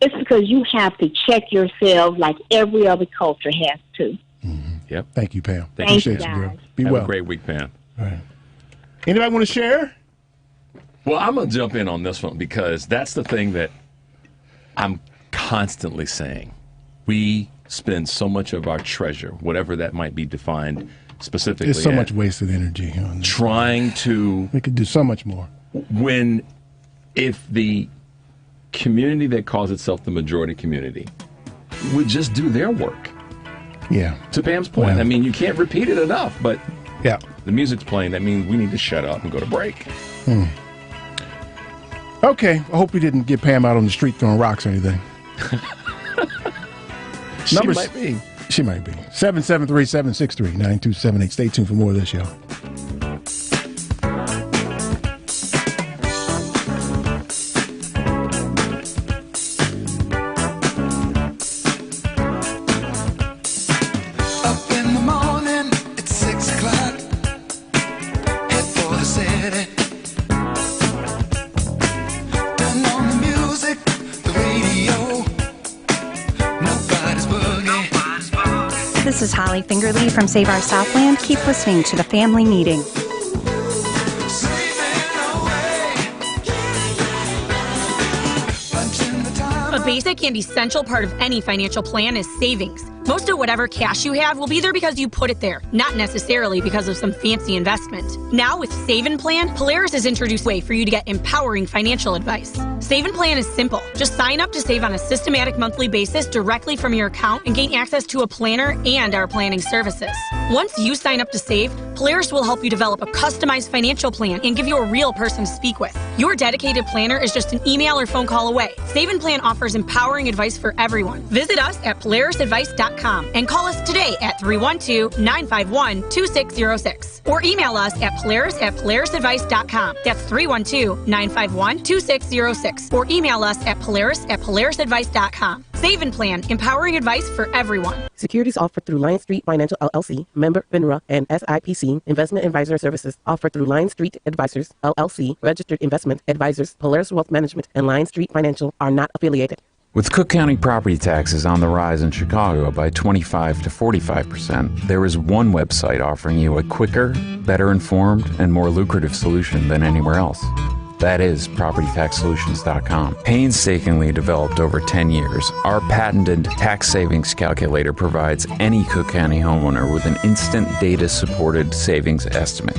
It's because you have to check yourself like every other culture has to. Yep. Thank you, Pam. Thank you, Appreciate you, girl. guys. Be Have well. a great week, Pam. All right. Anybody want to share? Well, I'm going to jump in on this one because that's the thing that I'm constantly saying. We spend so much of our treasure, whatever that might be defined specifically. There's so as, much wasted energy on this. trying to. We could do so much more. If the community that calls itself the majority community would just do their work. Yeah. To Pam's point, Well, I mean, you can't repeat it enough, but yeah, the music's playing. That means we need to shut up and go to break. Okay. I hope we didn't get Pam out on the street throwing rocks or anything. She might be. She might be. 773-763-9278. Stay tuned for more of this, y'all. Up in the morning, it's 6 o'clock. Head for the city. Turn on the music, the radio. Nobody's boogie. This is Holly Fingerly from Save Our Southland. Keep listening to the family meeting. A basic and essential part of any financial plan is savings. Most of whatever cash you have will be there because you put it there, not necessarily because of some fancy investment. Now with Save and Plan, Polaris has introduced a way for you to get empowering financial advice. Save and Plan is simple. Just sign up to save on a systematic monthly basis directly from your account and gain access to a planner and our planning services. Once you sign up to save, Polaris will help you develop a customized financial plan and give you a real person to speak with. Your dedicated planner is just an email or phone call away. Save and Plan offers empowering advice for everyone. Visit us at polarisadvice.com and call us today at 312-951-2606 or email us at polarisadvice.com. That's 312-951-2606 or email us at polarisadvice.com. Save and Plan, empowering advice for everyone. Securities offered through Lion Street Financial LLC, member FINRA, and SIPC Investment Advisor Services offered through Lion Street Advisors LLC, registered investment advisors. Polaris Wealth Management and Lion Street Financial are not affiliated. With Cook County property taxes on the rise in Chicago by 25 to 45%, there is one website offering you a quicker, better informed, and more lucrative solution than anywhere else. That is PropertyTaxSolutions.com. Painstakingly developed over 10 years, our patented tax savings calculator provides any Cook County homeowner with an instant data-supported savings estimate.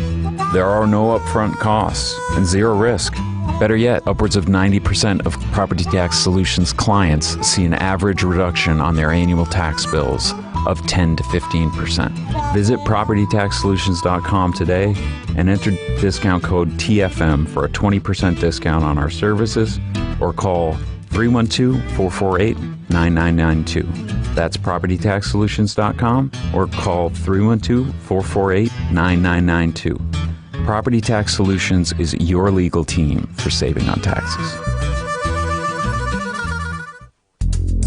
There are no upfront costs and zero risk. Better yet, upwards of 90% of Property Tax Solutions clients see an average reduction on their annual tax bills of 10 to 15%. Visit PropertyTaxSolutions.com today and enter discount code TFM for a 20% discount on our services, or call 312-448-9992. That's PropertyTaxSolutions.com or call 312-448-9992. Property Tax Solutions is your legal team for saving on taxes.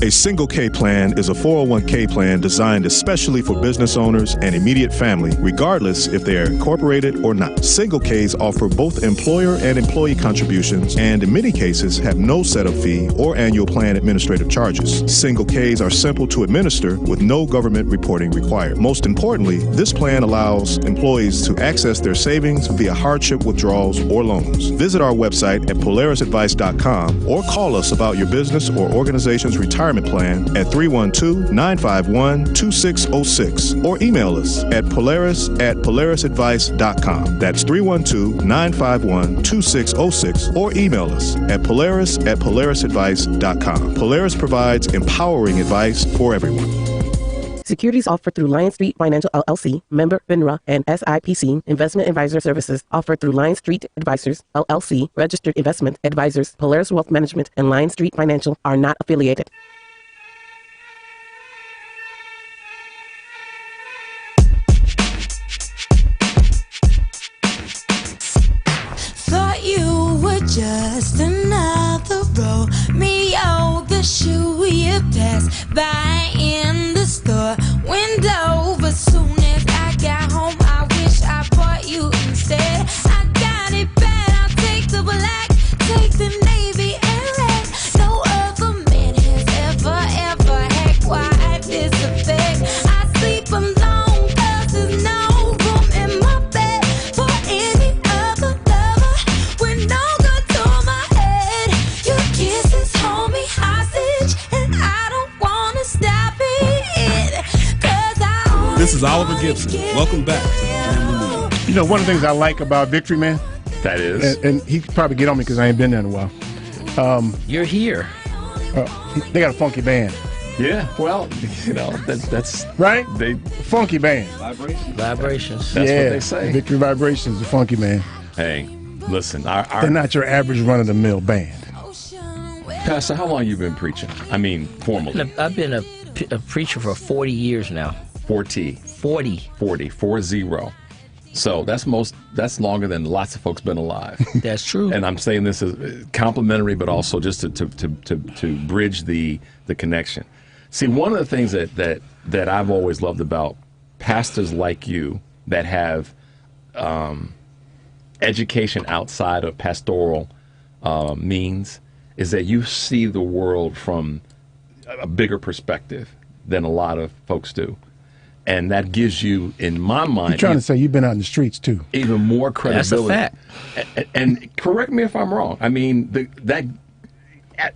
A single K plan is a 401k plan designed especially for business owners and immediate family, regardless if they are incorporated or not. Single Ks offer both employer and employee contributions and in many cases have no setup fee or annual plan administrative charges. Single Ks are simple to administer with no government reporting required. Most importantly, this plan allows employees to access their savings via hardship withdrawals or loans. Visit our website at polarisadvice.com or call us about your business or organization's retirement plan at 312-951-2606 or email us at polaris@polarisadvice.com. That's 312-951-2606 or email us at polaris@polarisadvice.com. Polaris provides empowering advice for everyone. Securities offered through Lion Street Financial LLC, member FINRA, and SIPC Investment Advisor Services offered through Lion Street Advisors LLC, registered investment advisors. Polaris Wealth Management and Lion Street Financial are not affiliated. Thought you were just another Romeo, shoe you pass by in the store window. But soon as I got home, I wish I bought you instead. I got it bad, I'll take the black, take the navy and red. No other man This is Oliver Gibson. Welcome back to the Family Meeting. You know, one of the things I like about Victory, man, that is, and he could probably get on me because I ain't been there in a while. You're here. They got a funky band. Yeah, well, you know, that's right. They funky band. Vibrations. That's what they say. Victory Vibrations, the funky band. Hey, listen, they're not your average run-of-the-mill band. Pastor, how long you been preaching? I mean, formally. I've been a preacher for 40 years now. 40. 40. So that's longer than lots of folks been alive. That's true. And I'm saying this is complimentary, but also just to bridge the connection. See, one of the things that I've always loved about pastors like you that have education outside of pastoral means is that you see the world from a bigger perspective than a lot of folks do. And that gives you, in my mind... You're trying to say you've been out in the streets, too. Even more credibility. That's a fact. And correct me if I'm wrong. I mean,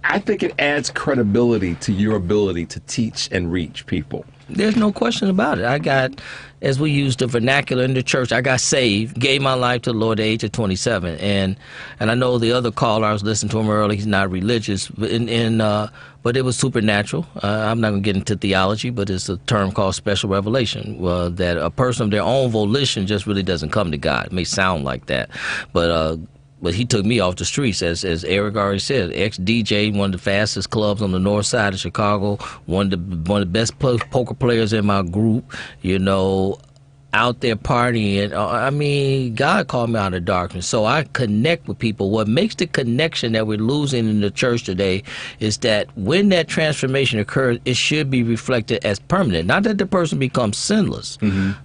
I think it adds credibility to your ability to teach and reach people. There's no question about it. I got, as we use the vernacular in the church, I got saved, gave my life to the Lord at the age of 27. And I know the other caller, I was listening to him earlier, he's not religious, but it was supernatural. I'm not going to get into theology, but it's a term called special revelation, that a person of their own volition just really doesn't come to God. It may sound like that, but he took me off the streets, as Eric already said. Ex-DJ, one of the fastest clubs on the north side of Chicago, one of the best poker players in my group, you know, out there partying. I mean, God called me out of darkness. So I connect with people. What makes the connection that we're losing in the church today is that when that transformation occurs, it should be reflected as permanent. Not that the person becomes sinless,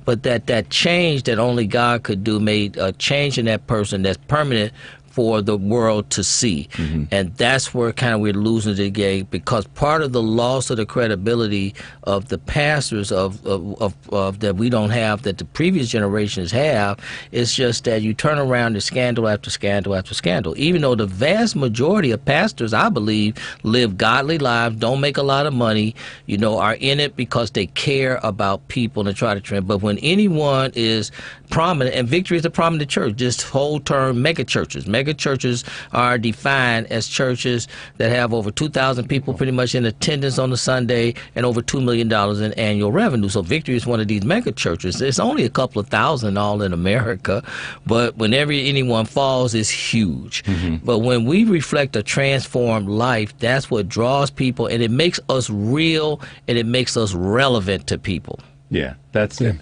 but that change that only God could do made a change in that person that's permanent for the world to see. And that's where kind of we're losing the game, because part of the loss of the credibility of the pastors of that we don't have, that the previous generations have, is just that you turn around to scandal after scandal after scandal. Even though the vast majority of pastors, I believe, live godly lives, don't make a lot of money, you know, are in it because they care about people and try to train. But when anyone is prominent, and Victory is a prominent church, this whole term mega churches. Mega churches are defined as churches that have over 2,000 people pretty much in attendance on a Sunday and over $2 million in annual revenue. So Victory is one of these mega churches. It's only a couple of thousand all in America, but whenever anyone falls, it's huge. But when we reflect a transformed life, that's what draws people, and it makes us real, and it makes us relevant to people. Yeah, that's it.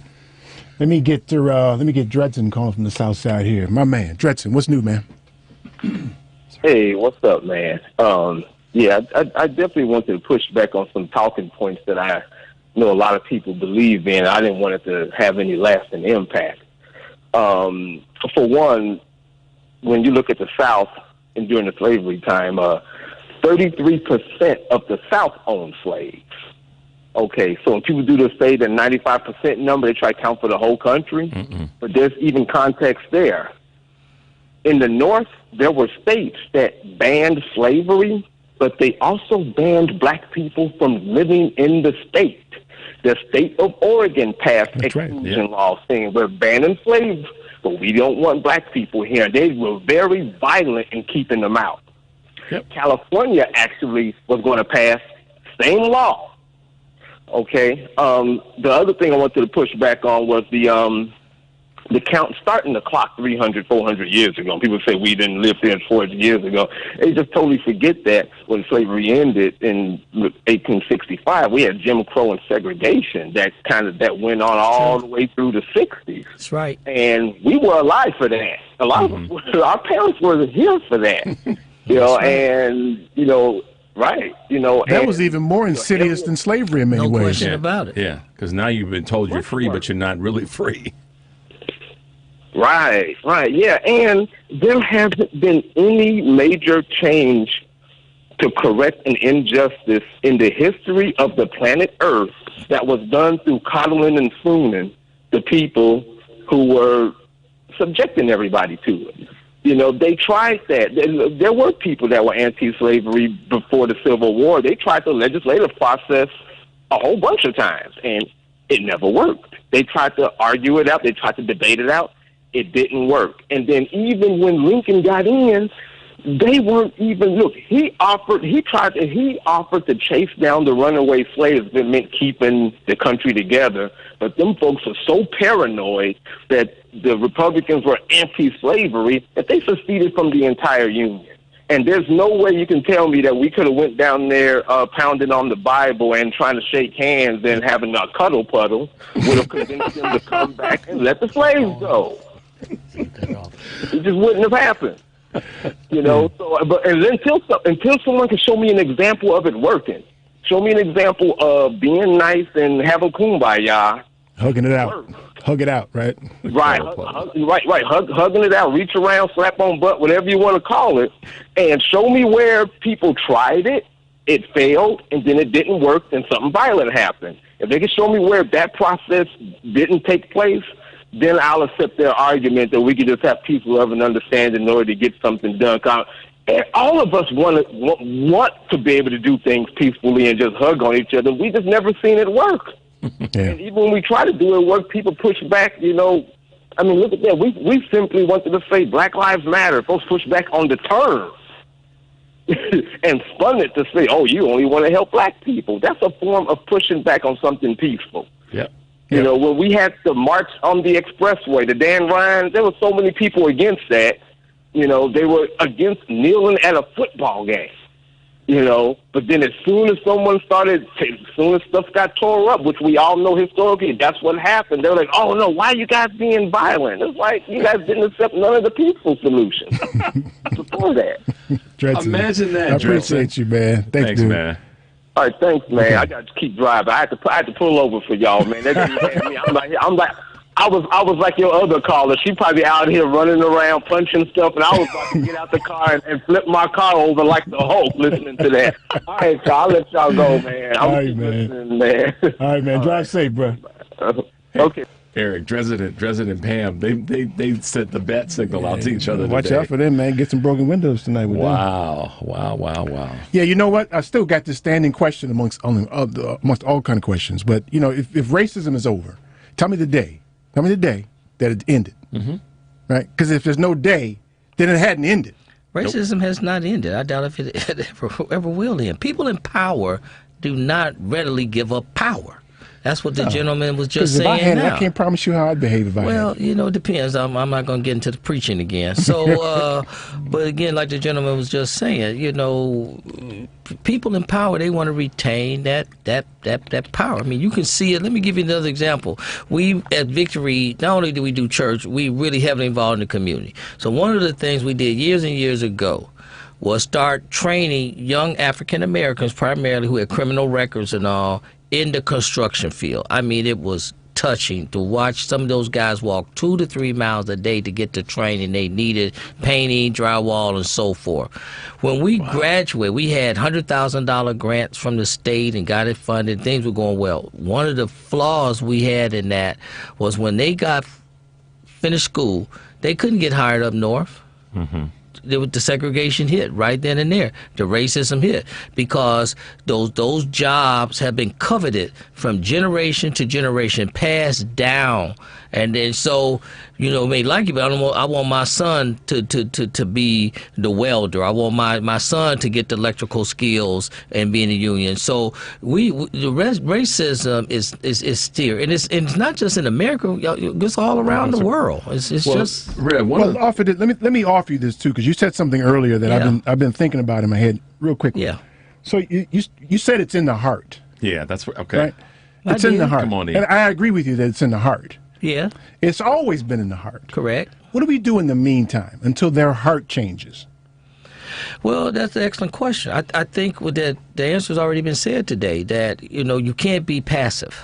Let me get Dredson calling from the south side here. My man, Dredson, what's new, man? Hey, what's up, man? Yeah, I definitely want to push back on some talking points that I know a lot of people believe in. I didn't want it to have any lasting impact. For one, when you look at the South and during the slavery time, 33% of the South owned slaves. Okay, so when people do this say the 95% number, they try to count for the whole country, but there's even context there. In the North, there were states that banned slavery, but they also banned black people from living in the state. The state of Oregon passed exclusion laws saying we're banning slaves, but we don't want black people here. They were very violent in keeping them out. California actually was going to pass same law. Okay. The other thing I wanted to push back on was the count starting the clock 300, 400 years ago. People say we didn't live there 400 years ago. They just totally forget that when slavery ended in 1865, we had Jim Crow and segregation that went on all the way through the 60s. That's right. And we were alive for that. A lot of us, our parents were here for that. You know, and, you know, right, you know. That was even more insidious than slavery in many ways. No question about it. Yeah, because now you've been told you're free, but you're not really free. Right, yeah. And there hasn't been any major change to correct an injustice in the history of the planet Earth that was done through coddling and swooning the people who were subjecting everybody to it. You know, they tried that. There were people that were anti-slavery before the Civil War. They tried the legislative process a whole bunch of times, and It never worked. They tried to argue it out. They tried to debate it out. It didn't work. And then even when Lincoln got in, they weren't even, look, he offered to chase down the runaway slaves that meant keeping the country together. But them folks were so paranoid that the Republicans were anti-slavery that they seceded from the entire Union. And there's no way you can tell me that we could have went down there pounding on the Bible and trying to shake hands and having a cuddle puddle would have convinced them to come back and let the slaves go. It just wouldn't have happened. You know, so, but and until someone can show me an example of it working, show me an example of being nice and having kumbaya, hugging it out, hug it out, right? Right, hugging it out, reach around, slap on butt, whatever you want to call it, and show me where people tried it, it failed, and then it didn't work, and something violent happened. If they can show me where that process didn't take place, then I'll accept their argument that we could just have peace, love, and understanding in order to get something done. And all of us want to be able to do things peacefully and just hug on each other. We just never seen it work. Yeah. And even when we try to do it work, people push back, you know. I mean, look at that. We simply wanted to say Black Lives Matter. Folks push back on the term and spun it to say, oh, you only want to help black people. That's a form of pushing back on something peaceful. Yep. You know, when we had the march on the expressway, the Dan Ryan, there were so many people against that. You know, they were against kneeling at a football game. You know, but then as soon as stuff got tore up, which we all know historically, that's what happened. They were like, oh, no, why are you guys being violent? It's like you guys didn't accept none of the peaceful solutions before that. Dredson, imagine that, I appreciate you, man. Thanks, dude. man. All right, thanks, man. I got to keep driving. I had to pull over for y'all, man. That just had me. I was like your other caller. She probably out here running around, punching stuff, and I was about to get out the car and flip my car over like the Hulk listening to that. All right, so I'll let y'all go, man. All right, man. All right, man. Drive safe, bro. Okay. Eric, Dresden and Pam, they sent the bat signal out to each other. Watch today. out for them, man. Get some broken windows tonight with them. Wow. Yeah, you know what? I still got this standing question amongst all kind of questions. But, you know, if racism is over, tell me the day that it ended. Mm-hmm. Right? Because if there's no day, then it hadn't ended. Racism has not ended. I doubt if it ever will end. People in power do not readily give up power. That's what the gentleman was just saying. If I had it, I can't promise you how I'd behave if I had it. Well, you know, it depends. I'm not going to get into the preaching again. So, but again, like the gentleman was just saying, you know, people in power, they want to retain that power. I mean, you can see it. Let me give you another example. We at Victory, not only do we do church, we really heavily involved in the community. So one of the things we did years and years ago was start training young African Americans, primarily who had criminal records and all, in the construction field. I mean, it was touching to watch some of those guys walk 2 to 3 miles a day to get the training they needed, painting, drywall, and so forth. When we graduated, we had $100,000 grants from the state and got it funded. Things were going well. One of the flaws we had in that was when they got finished school, they couldn't get hired up north. Mm-hmm. The segregation hit right then and there. The racism hit because those jobs have been coveted from generation to generation, passed down. And then so, you know, may like you, but I want my son to be the welder. I want my son to get the electrical skills and be in the union. So racism is still, and it's not just in America. It's all around the world. It's just. Well, let me offer you this too, because you said something earlier that I've been thinking about in my head real quickly. Yeah. So you said it's in the heart. Yeah, that's okay. Right? It's in the heart. Come on in. And I agree with you that it's in the heart. Yeah. It's always been in the heart. Correct. What do we do in the meantime until their heart changes? Well, that's an excellent question. I think that the answer has already been said today, that, you know, you can't be passive.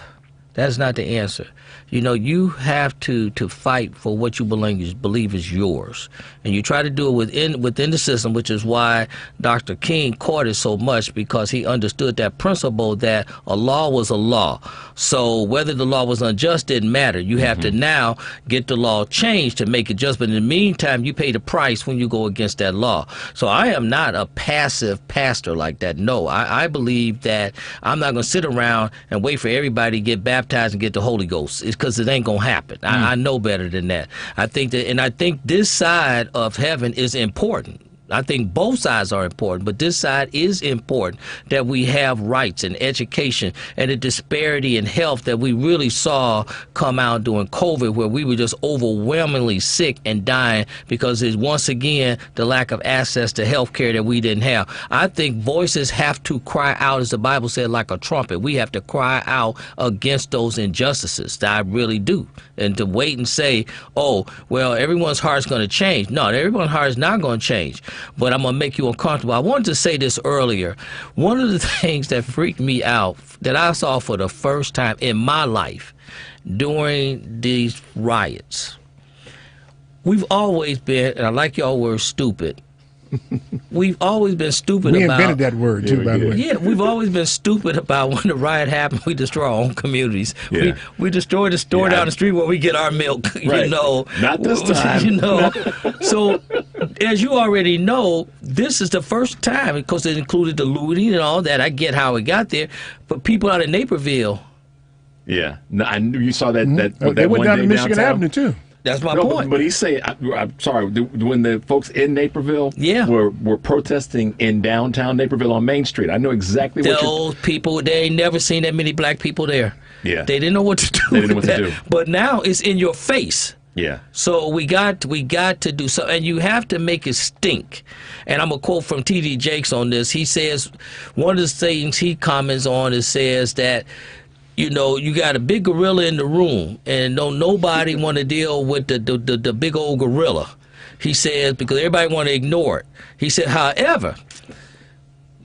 That's not the answer. You know, you have to fight for what you believe is yours. And you try to do it within the system, which is why Dr. King caught it so much, because he understood that principle that a law was a law. So whether the law was unjust didn't matter. You have to now get the law changed to make it just. But in the meantime, you pay the price when you go against that law. So I am not a passive pastor like that. No, I believe that I'm not going to sit around and wait for everybody to get baptized baptized and get the Holy Ghost. It's because it ain't gonna happen. I know better than that. I think this side of heaven is important. I think both sides are important, but this side is important, that we have rights and education, and the disparity in health that we really saw come out during COVID, where we were just overwhelmingly sick and dying because it's once again the lack of access to health care that we didn't have. I think voices have to cry out, as the Bible said, like a trumpet. We have to cry out against those injustices. I really do. And to wait and say, oh, well, everyone's heart's going to change. No, everyone's heart is not going to change. But I'm going to make you uncomfortable. I wanted to say this earlier. One of the things that freaked me out, that I saw for the first time in my life during these riots, we've always been, and I like y'all word stupid, we've always been stupid we about... We invented that word, too, by the way. Yeah, we've always been stupid about when the riot happened, we destroy our own communities. Yeah. We destroy the store down the street where we get our milk, Right. you know. Not this time. You know. So, as you already know, this is the first time, because it included the looting and all that. I get how it got there. But people out of Naperville... Yeah. No, I knew you saw that. They went down to Michigan Avenue, too. That's my point. But he's saying, I'm sorry, when the folks in Naperville were protesting in downtown Naperville on Main Street, I know exactly what those people, they ain't never seen that many black people there. Yeah. They didn't know what to do. They didn't know with what to that. do. But now it's in your face. Yeah. So we got to do something, and you have to make it stink. And I'm going to quote from T.D. Jakes on this. He says, one of the things he comments on is says that, you know, you got a big gorilla in the room, and nobody want to deal with the big old gorilla. He says, because everybody want to ignore it. He said, however,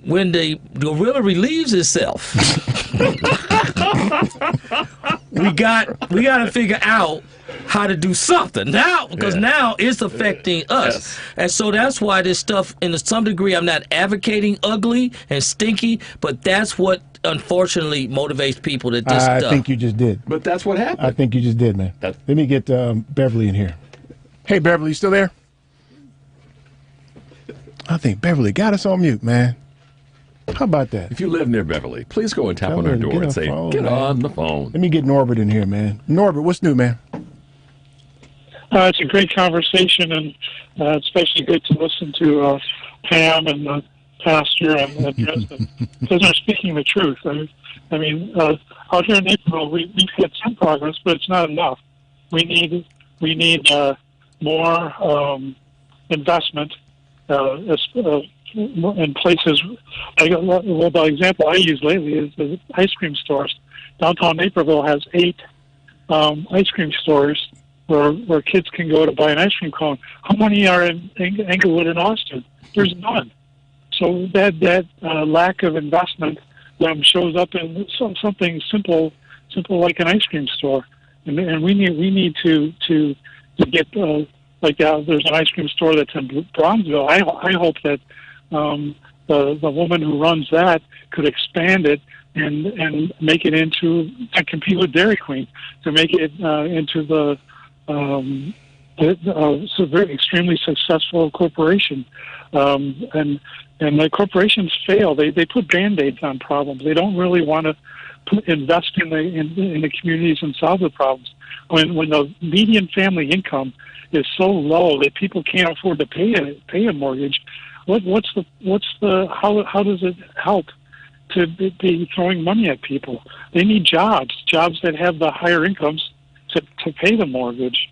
when the gorilla relieves itself, we got to figure out how to do something now, because now it's affecting us. Yes. And so that's why this stuff, in some degree, I'm not advocating ugly and stinky, but that's what unfortunately motivates people to this stuff. I think you just did. But that's what happened. I think you just did, man. Let me get Beverly in here. Hey, Beverly, you still there? I think Beverly got us on mute, man. How about that? If you live near Beverly, please go and tap on her door and say, get on the phone. Let me get Norbert in here, man. Norbert, what's new, man? It's a great conversation, and especially good to listen to Pam and the pastor and the president, because they're speaking the truth. I mean, out here in Naperville, we've had some progress, but it's not enough. We need more investment in places. Well, the example I use lately is the ice cream stores. Downtown Naperville has 8 ice cream stores where kids can go to buy an ice cream cone. How many are in Englewood and Austin? There's none. So that lack of investment shows up in something simple like an ice cream store, and we need to get there's an ice cream store that's in Bronzeville. I hope that the woman who runs that could expand it and make it into and compete with Dairy Queen to make it into it's a very extremely successful corporation, and the corporations fail. They put Band-Aids on problems. They don't really want to invest in the communities and solve the problems. When the median family income is so low that people can't afford to pay a mortgage, how does it help to be throwing money at people? They need jobs that have the higher incomes to pay the mortgage.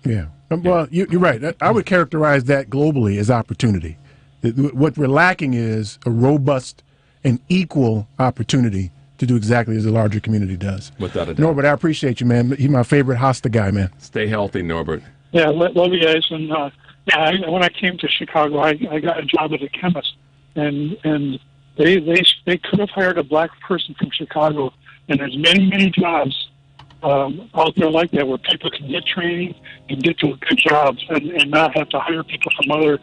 Yeah. Well, you're right. I would characterize that globally as opportunity. What we're lacking is a robust and equal opportunity to do exactly as the larger community does. Without a doubt. Norbert, I appreciate you, man. You're my favorite Hosta guy, man. Stay healthy, Norbert. Yeah, love you guys. And when I came to Chicago, I got a job as a chemist, and they could have hired a black person from Chicago, and there's many jobs out there like that where people can get training and get to good jobs and not have to hire people from other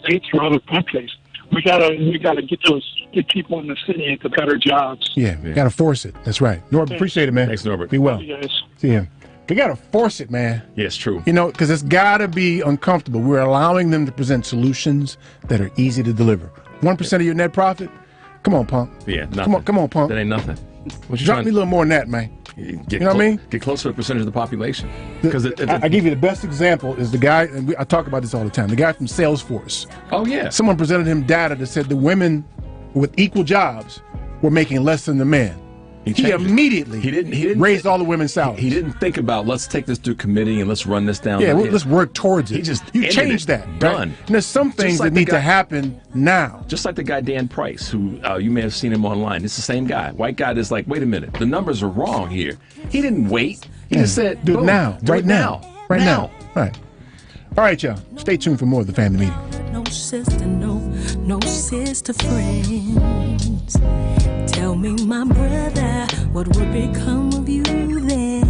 states or other countries. We gotta get people in the city into better jobs. Yeah, we gotta force it. That's right. Norbert, appreciate it, man. Thanks, Norbert. Be well. Love you guys. See him. We gotta force it, man. Yeah, it's true. You know, because it's gotta be uncomfortable. We're allowing them to present solutions that are easy to deliver. 1% of your net profit? Come on, punk. Yeah, nothing. Come on, punk. That ain't nothing. Drop me a little more than that, man. Get You know what I mean? Get close to the percentage of the population. I give you the best example is the guy, and I talk about this all the time, the guy from Salesforce. Oh, yeah. Someone presented him data that said the women with equal jobs were making less than the men. He immediately raised all the women's salaries. He didn't think about, let's take this to committee and let's run this down. Yeah, let's work towards it. He just you change that. Done. Right? And there's some things that need to happen now. Just like the guy Dan Price, who you may have seen him online. It's the same guy. White guy that's like, wait a minute, the numbers are wrong here. He didn't wait. He just said, do it boom, now, do right it now, right now. Right. All right, y'all. Stay tuned for more of the Family Meeting. No sister, no sister friends. Tell me, my brother, what would become of you then?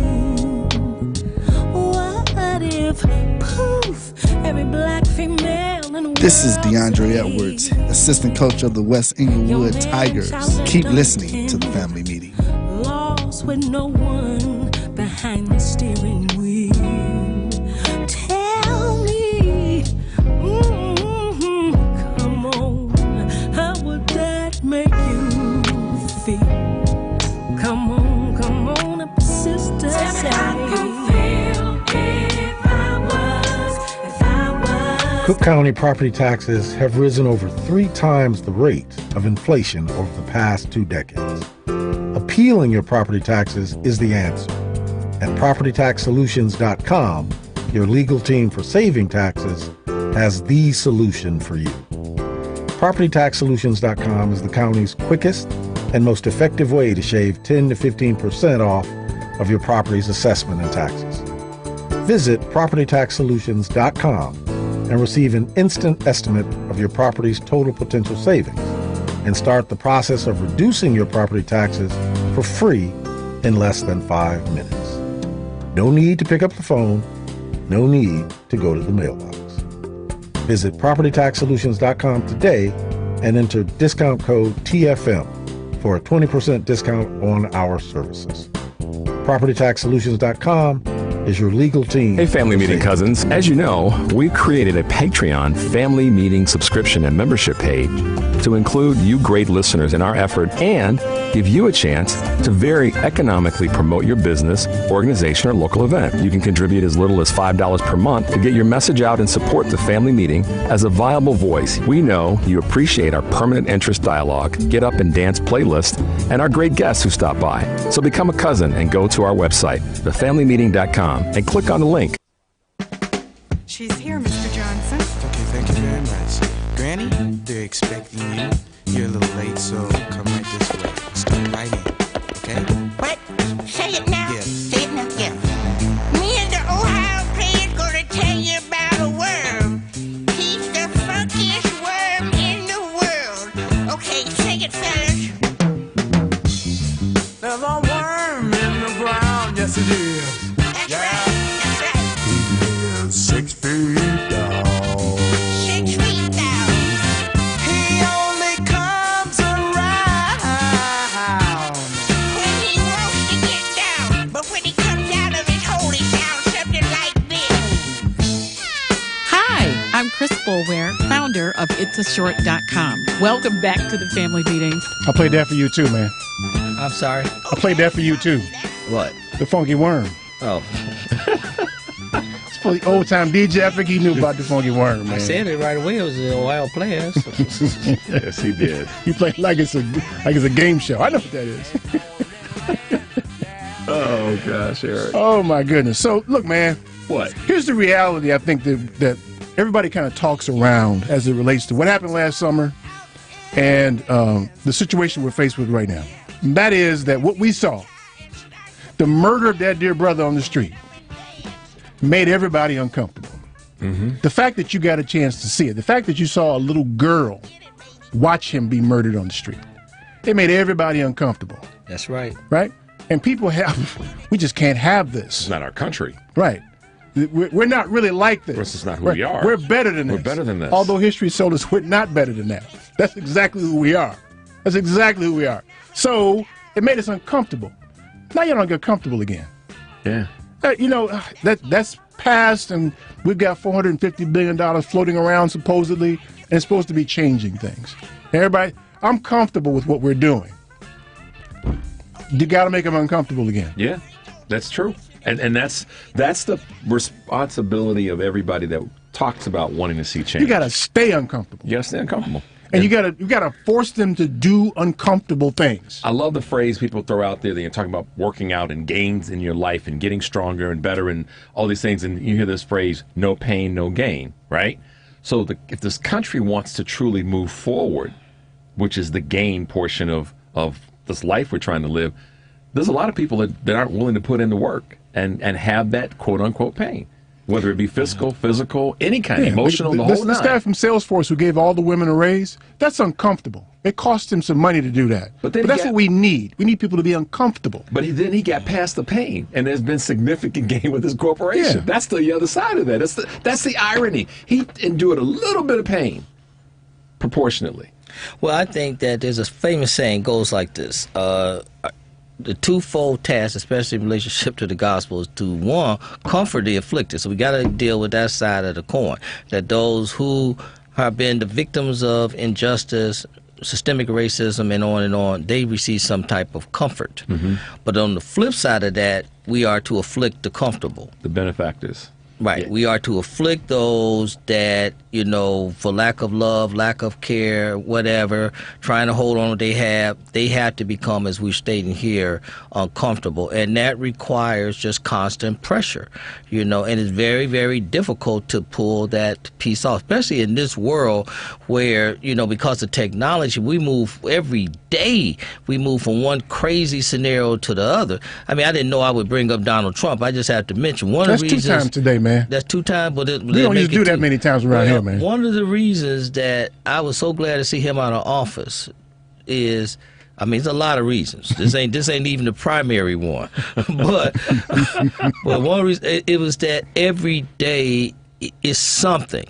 What if, poof, every black female in the This is DeAndre Edwards, assistant coach of the West Inglewood Tigers. Keep listening to the Family Meeting. lost with no one behind the steering wheel? Tell me, come on, how would that make you feel? Come on, up sister, Cook County property taxes have risen over 3 times the rate of inflation over the past 2 decades. Appealing your property taxes is the answer. At PropertyTaxSolutions.com, your legal team for saving taxes has the solution for you. PropertyTaxSolutions.com is the county's quickest and most effective way to shave 10 to 15% off of your property's assessment and taxes. Visit PropertyTaxSolutions.com and receive an instant estimate of your property's total potential savings and start the process of reducing your property taxes for free in less than 5 minutes. No need to pick up the phone, no need to go to the mailbox. Visit PropertyTaxSolutions.com today and enter discount code TFM for a 20% discount on our services. PropertyTaxSolutions.com is your legal team. Hey, Family Meeting cousins. As you know, we created a Patreon Family Meeting subscription and membership page to include you great listeners in our effort and give you a chance to very economically promote your business, organization, or local event. You can contribute as little as $5 per month to get your message out and support the Family Meeting as a viable voice. We know you appreciate our permanent interest dialogue, get up and dance playlist, and our great guests who stop by. So become a cousin and go to our website, thefamilymeeting.com, and click on the link. She's here, Mr. Johnson. Okay, thank you very much. Granny, they're expecting you. You're a little late, so come right this way. Step right in, okay? What? Say it now. Yeah. Say it now. Yeah. Me and the Ohio player's gonna tell you about a worm. He's the funkiest worm in the world. Okay, sing it, fellas. There's a worm in the ground, yes it is. That's right. That's right. He is 6 feet tall. 6 feet down. He only comes around When he wants to get down, but when he comes out of his hole, he sounds something like this. Hi, I'm Chris Boulware, founder of itsashort.com. Welcome back to the Family Meeting. I played that for you too, man. I'm sorry? I played that for you too. What? The Funky Worm. Oh. It's for the old time DJ. I think he knew about the Funky Worm, man. I said it right away. It was the Ohio players. Yes, he did. He played like it's a game show. I know what that is. Oh, gosh, Eric. Oh, my goodness. So, look, man. What? Here's the reality I think that everybody kind of talks around as it relates to what happened last summer and the situation we're faced with right now. And that is that what we saw, the murder of that dear brother on the street, made everybody uncomfortable. Mm-hmm. The fact that you got a chance to see it, the fact that you saw a little girl watch him be murdered on the street, it made everybody uncomfortable. That's right. Right? And people we just can't have this. It's not our country. Right. We're not really like this. This is not who we are. We're better than this. We're better than this. Although history told us we're not better than that. That's exactly who we are. That's exactly who we are. So it made us uncomfortable. Now you don't get comfortable again. Yeah. That's past, and we've got $450 billion floating around supposedly, and it's supposed to be changing things. Everybody, I'm comfortable with what we're doing. You got to make them uncomfortable again. Yeah, that's true. And that's the responsibility of everybody that talks about wanting to see change. You got to stay uncomfortable. You got to stay uncomfortable. And you gotta force them to do uncomfortable things. I love the phrase people throw out there. They're talking about working out and gains in your life and getting stronger and better and all these things. And you hear this phrase, no pain, no gain, right? So if this country wants to truly move forward, which is the gain portion of this life we're trying to live, there's a lot of people that aren't willing to put in the work and have that quote-unquote pain. Whether it be physical, any kind, emotional, the whole nine. This guy from Salesforce who gave all the women a raise, that's uncomfortable. It cost him some money to do that. But that's what we need. We need people to be uncomfortable. But then he got past the pain, and there's been significant gain with his corporation. Yeah. That's the other side of that. That's the irony. He endured a little bit of pain, proportionately. Well, I think that there's a famous saying goes like this. The twofold task, especially in relationship to the gospel, is to, one, comfort the afflicted. So we got to deal with that side of the coin, that those who have been the victims of injustice, systemic racism, and on, they receive some type of comfort. Mm-hmm. But on the flip side of that, we are to afflict the comfortable. The benefactors. Right. Yeah. We are to afflict those that, for lack of love, lack of care, whatever, trying to hold on to what they have to become, as we're stating here, uncomfortable. And that requires just constant pressure, and it's very, very difficult to pull that piece off, especially in this world where, because of technology, we move every day. We move from one crazy scenario to the other. I mean, I didn't know I would bring up Donald Trump. I just have to mention one of the reasons. That's 2 times today, man. That's 2 times, but we don't used to do that many times around here, man. One of the reasons that I was so glad to see him out of office is, there's a lot of reasons. This ain't even the primary one, but one reason it was that every day is something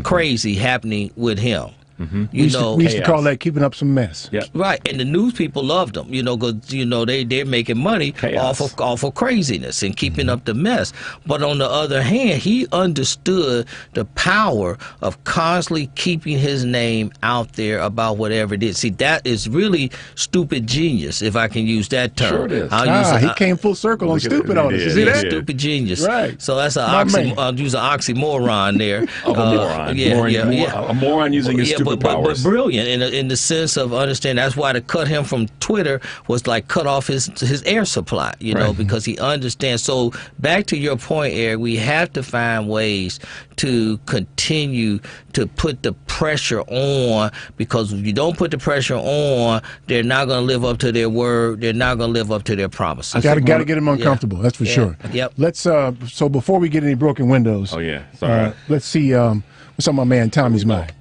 crazy happening with him. Mm-hmm. We used to call that keeping up some mess. Yep. Right, and the news people loved them, because they're making money off of craziness and keeping up the mess. But on the other hand, he understood the power of constantly keeping his name out there about whatever it is. See, that is really stupid genius, if I can use that term. Sure it is. He came full circle on stupid on us. See that? Stupid genius. Right. So that's I'll use an oxymoron there. A moron. A moron using his stupid but brilliant in the sense of understanding. That's why to cut him from Twitter was like cut off his air supply, because he understands. So back to your point, Eric, we have to find ways to continue to put the pressure on, because if you don't put the pressure on, they're not going to live up to their word. They're not going to live up to their promises. Got to get them uncomfortable. That's for sure. Yep. Let's so before we get any broken windows. Oh yeah. Sorry. Let's see what's on my man Tommy's mind.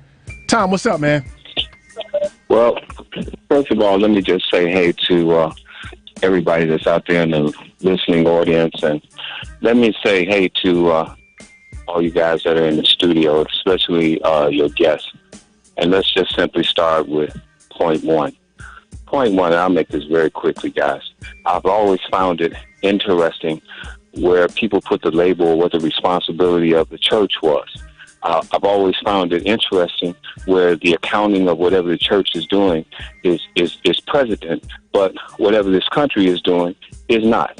Tom, what's up, man? Well, first of all, let me just say hey to everybody that's out there in the listening audience, and let me say hey to all you guys that are in the studio, especially your guests. And let's just simply start with point one. Point one, and I'll make this very quickly, guys. I've always found it interesting where people put the label or what the responsibility of the church was. I've always found it interesting where the accounting of whatever the church is doing is president, but whatever this country is doing is not.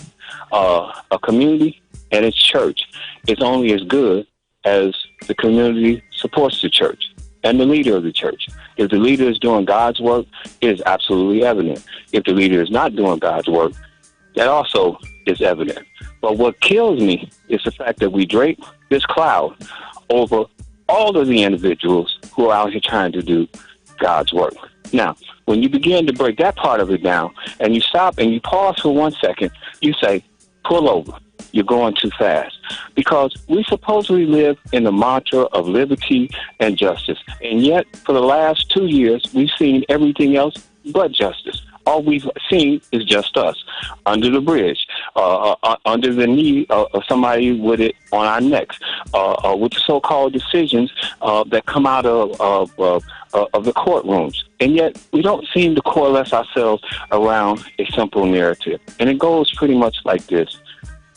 A community and its church is only as good as the community supports the church and the leader of the church. If the leader is doing God's work, it is absolutely evident. If the leader is not doing God's work, that also is evident. But what kills me is the fact that we drape this cloud over all of the individuals who are out here trying to do God's work. Now, when you begin to break that part of it down and you stop and you pause for 1 second, you say, pull over. You're going too fast. Because we supposedly live in the mantra of liberty and justice. And yet, for the last 2 years, we've seen everything else but justice. All we've seen is just us under the bridge, under the knee of somebody with it on our necks, with the so-called decisions that come out of the courtrooms. And yet we don't seem to coalesce ourselves around a simple narrative. And it goes pretty much like this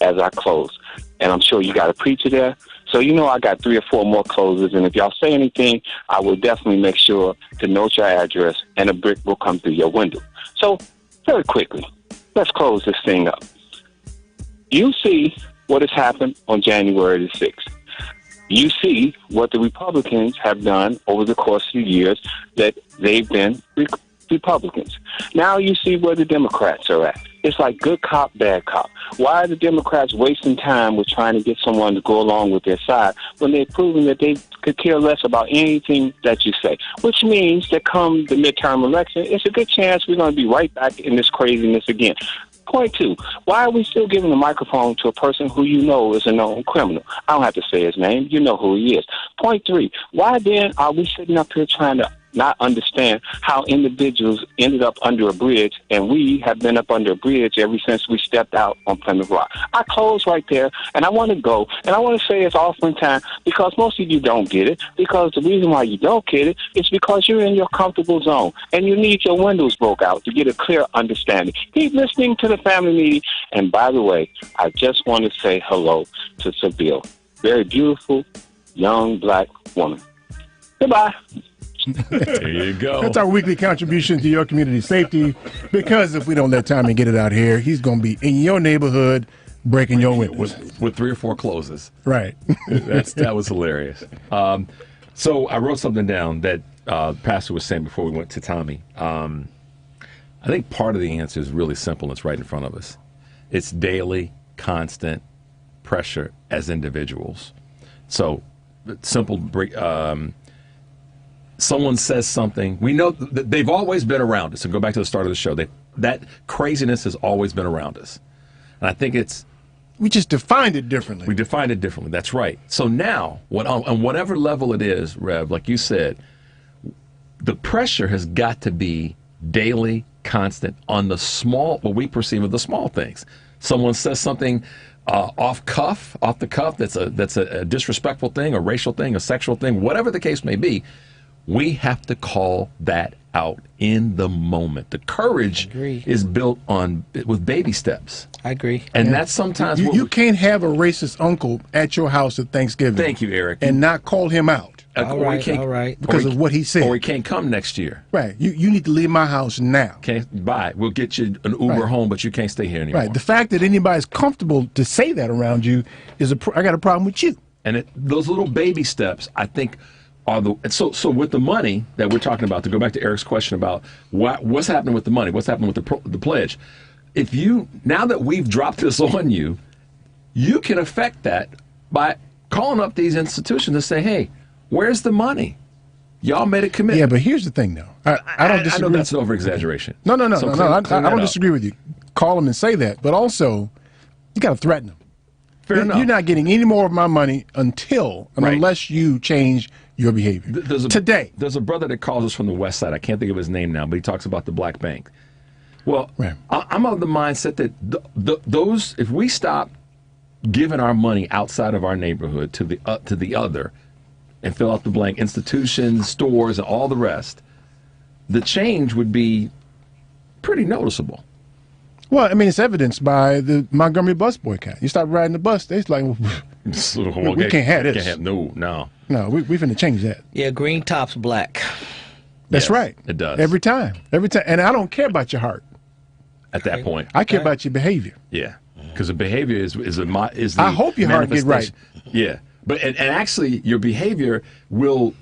as I close. And I'm sure you got a preacher there. So I got 3 or 4 more closes, and if y'all say anything, I will definitely make sure to note your address, and a brick will come through your window. So, very quickly, let's close this thing up. You see what has happened on January the 6th. You see what the Republicans have done over the course of the years that they've been Republicans. Now you see where the Democrats are at. It's like good cop, bad cop. Why are the Democrats wasting time with trying to get someone to go along with their side when they've proven that they could care less about anything that you say? Which means that come the midterm election, it's a good chance we're going to be right back in this craziness again. Point two, why are we still giving the microphone to a person who you know is a known criminal? I don't have to say his name. You know who he is. Point three, why then are we sitting up here trying to not understand how individuals ended up under a bridge, and we have been up under a bridge ever since we stepped out on Plymouth Rock? I close right there, and I want to go, and I want to say it's offering time because most of you don't get it, because the reason why you don't get it is because you're in your comfortable zone, and you need your windows broke out to get a clear understanding. Keep listening to the family meeting, and by the way, I just want to say hello to Seville. Very beautiful, young black woman. Goodbye. There you go. That's our weekly contribution to your community safety, because if we don't let Tommy get it out here, he's going to be in your neighborhood breaking your windows. With 3 or 4 closes. Right. That was hilarious. So I wrote something down that Pastor was saying before we went to Tommy. I think part of the answer is really simple, and it's right in front of us. It's daily, constant pressure as individuals. So simple someone says something, we know that they've always been around us. And go back to the start of the show. That craziness has always been around us. And I think we just defined it differently. We defined it differently. That's right. So now, on whatever level it is, Rev, like you said, the pressure has got to be daily, constant on the small, what we perceive as the small things. Someone says something off the cuff, that's a disrespectful thing, a racial thing, a sexual thing, whatever the case may be. We have to call that out in the moment. The courage is built with baby steps. I agree. And that's sometimes you can't have a racist uncle at your house at Thanksgiving. Thank you, Eric. And not call him out. All right. Because of what he said. Or he can't come next year. Right. You need to leave my house now. Bye. We'll get you an Uber home, but you can't stay here anymore. Right. The fact that anybody's comfortable to say that around you I got a problem with you. And those little baby steps, I think, so with the money that we're talking about, to go back to Eric's question about what's happening with the money, what's happening with the pledge, now that we've dropped this on you, you can affect that by calling up these institutions and say, hey, where's the money? Y'all made a commitment. Yeah, but here's the thing, though. I don't disagree. I know that's an over-exaggeration. No. I don't disagree with you. Call them and say that, but also you got to threaten them. Fair enough. You're not getting any more of my money unless you change your behavior. Today. There's a brother that calls us from the West Side. I can't think of his name now, but he talks about the Black Bank. Well, I'm of the mindset that those, if we stop giving our money outside of our neighborhood to the other, and fill out the blank, institutions, stores, and all the rest, the change would be pretty noticeable. Well, I mean, it's evidenced by the Montgomery bus boycott. You stop riding the bus, they're like, we can't have this. No, we're going to change that. Yeah, green top's black. That's right. It does. Every time. And I don't care about your heart. At that point. I care about your behavior. Yeah, because the behavior is the I hope your heart get right. Yeah. But and actually, your behavior will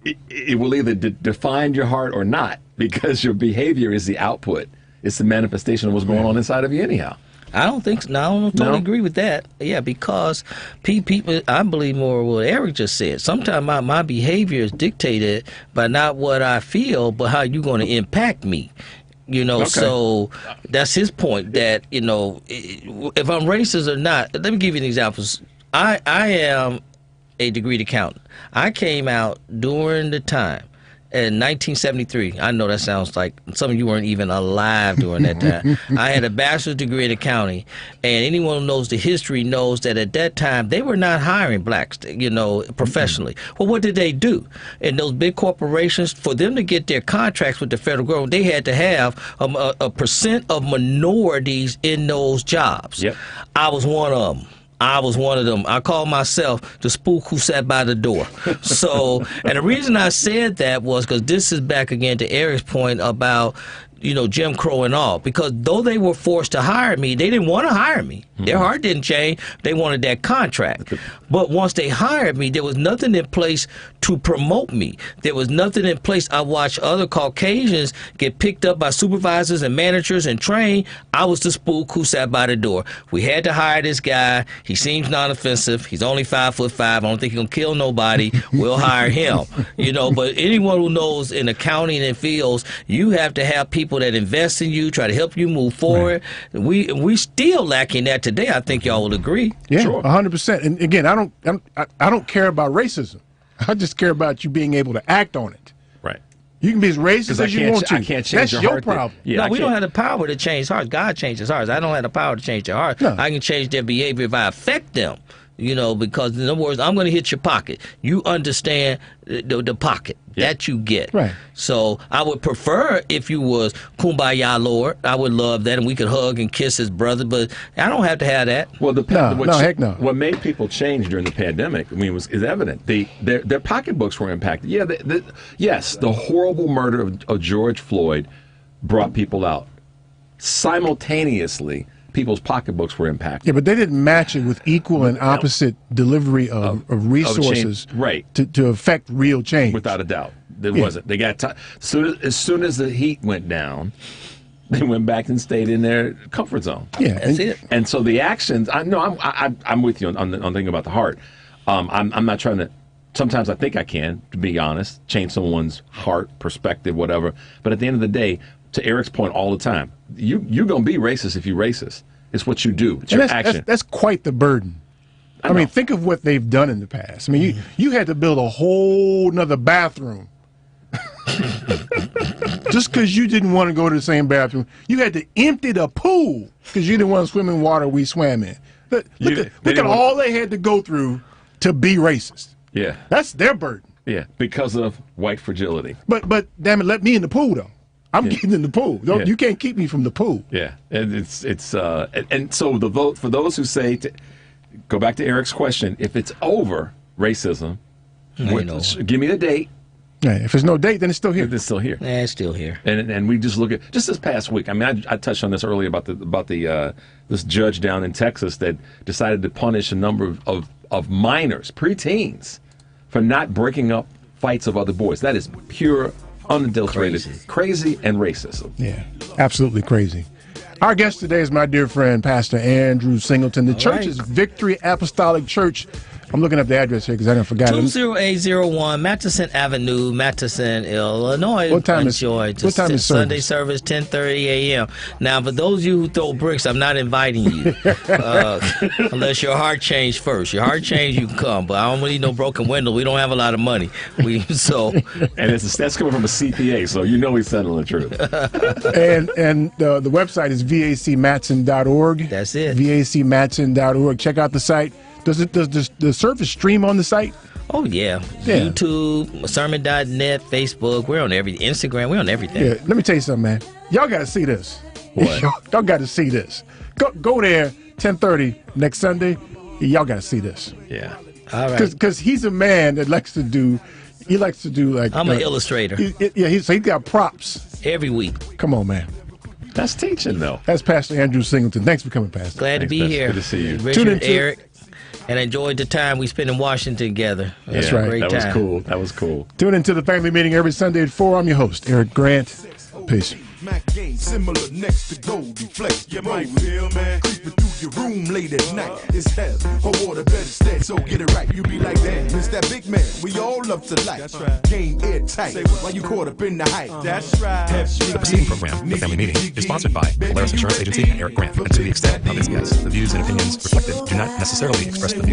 either define your heart or not, because your behavior is the output. It's the manifestation of what's going on inside of you anyhow. I don't think so. No, I don't totally agree with that. Yeah, because people, I believe more what Eric just said. Sometimes my behavior is dictated by not what I feel, but how you're going to impact me. So that's his point, that, if I'm racist or not. Let me give you an example. I am a degreed accountant. I came out during the time in 1973. I know that sounds like some of you weren't even alive during that time. I had a bachelor's degree in accounting, and anyone who knows the history knows that at that time they were not hiring blacks, professionally. Well, what did they do? In those big corporations, for them to get their contracts with the federal government, they had to have a percent of minorities in those jobs. Yep. I was one of them. I call myself the spook who sat by the door. So, and the reason I said that was because this is back again to Eric's point about, Jim Crow and all, because though they were forced to hire me, they didn't want to hire me. Their heart didn't change. They wanted that contract. But once they hired me, there was nothing in place to promote me. There was nothing in place. I watched other Caucasians get picked up by supervisors and managers and trained. I was the spook who sat by the door. We had to hire this guy. He seems non-offensive. He's only 5'5". I don't think he's going to kill nobody. We'll hire him. But anyone who knows in accounting and fields, you have to have people that invest in you, try to help you move forward. Right. We still lacking that today. I think y'all will agree. Yeah, 100%. And again, I don't care about racism. I just care about you being able to act on it. Right. You can be as racist as you want to. I can't change That's your your problem. No, we don't have the power to change hearts. God changes hearts. I don't have the power to change their hearts. No. I can change their behavior if I affect them. Because in other words, I'm going to hit your pocket. You understand the pocket that you get. Right. So I would prefer if you was Kumbaya Lord. I would love that, and we could hug and kiss his brother. But I don't have to have that. Well, heck no. What made people change during the pandemic, is evident. Their pocketbooks were impacted. Yeah. Yes, the horrible murder of George Floyd brought people out. Simultaneously, people's pocketbooks were impacted. Yeah, but they didn't match it with equal and opposite delivery of resources to affect real change. Without a doubt. There wasn't. They got as soon as the heat went down, they went back and stayed in their comfort zone. Yeah, that's it. And so the actions, I'm with you on thinking about the heart. I'm not trying to, sometimes I think I can, to be honest, change someone's heart, perspective, whatever. But at the end of the day, to Eric's point all the time, you're going to be racist if you're racist. It's what you do. It's your action. That's quite the burden. I mean, think of what they've done in the past. I mean, you had to build a whole nother bathroom. Just because you didn't want to go to the same bathroom. You had to empty the pool because you didn't want to swim in water we swam in. Look at all they had to go through to be racist. Yeah. That's their burden. Yeah, because of white fragility. But damn it, let me in the pool, though. I'm getting in the pool. You can't keep me from the pool. Yeah, and and so the vote for those who say, go back to Eric's question, if it's over racism, give me the date. Yeah, if there's no date, then it's still here. It's still here. Yeah, it's still here. And we just look at just this past week. I mean, I touched on this earlier about this judge down in Texas that decided to punish a number of minors, preteens, for not breaking up fights of other boys. That is pure, unadulterated, crazy and racist. Yeah, absolutely crazy. Our guest today is my dear friend, Pastor Andrew Singleton. The church is Victory Apostolic Church. I'm looking up the address here because I didn't forget it. 20801 Matteson Avenue, Matteson, Illinois. What time is Sunday service? 10:30 a.m. Now, for those of you who throw bricks, I'm not inviting you unless your heart changed first. Your heart changed, you can come. But I don't need no broken window. We don't have a lot of money. And that's coming from a CPA, so you know he's telling the truth. and the website is vacmatson.org. That's it. vacmatson.org. Check out the site. Does the service stream on the site? Oh, yeah. YouTube, sermon.net, Facebook. We're on everything. Instagram. We're on everything. Yeah. Let me tell you something, man. Y'all got to see this. What? Y'all got to see this. Go there 10:30 next Sunday. Y'all got to see this. Yeah. All right. Because he's a man that likes to do like. I'm an illustrator. So he's got props every week. Come on, man. That's teaching, though. That's Pastor Andrew Singleton. Thanks for coming, Pastor. Glad to be here. Good to see you. Richard, Eric. And enjoyed the time we spent in Washington together. That's right. Great time. That was cool. Tune into the family meeting every Sunday at 4. I'm your host, Eric Grant. Peace. Mac game similar next to Goldie Flex. You might feel, man, creeping through your room late at night. It's hell, her water better stead, so get it right. You be like, damn, it's that big man we all love to like. That's right. Game airtight, while you caught up in the hype. That's right. The preceding program, The Family Meeting, is sponsored by Polaris Insurance Agency and Eric Grant. And to the extent of its guests, the views and opinions reflected do not necessarily express the views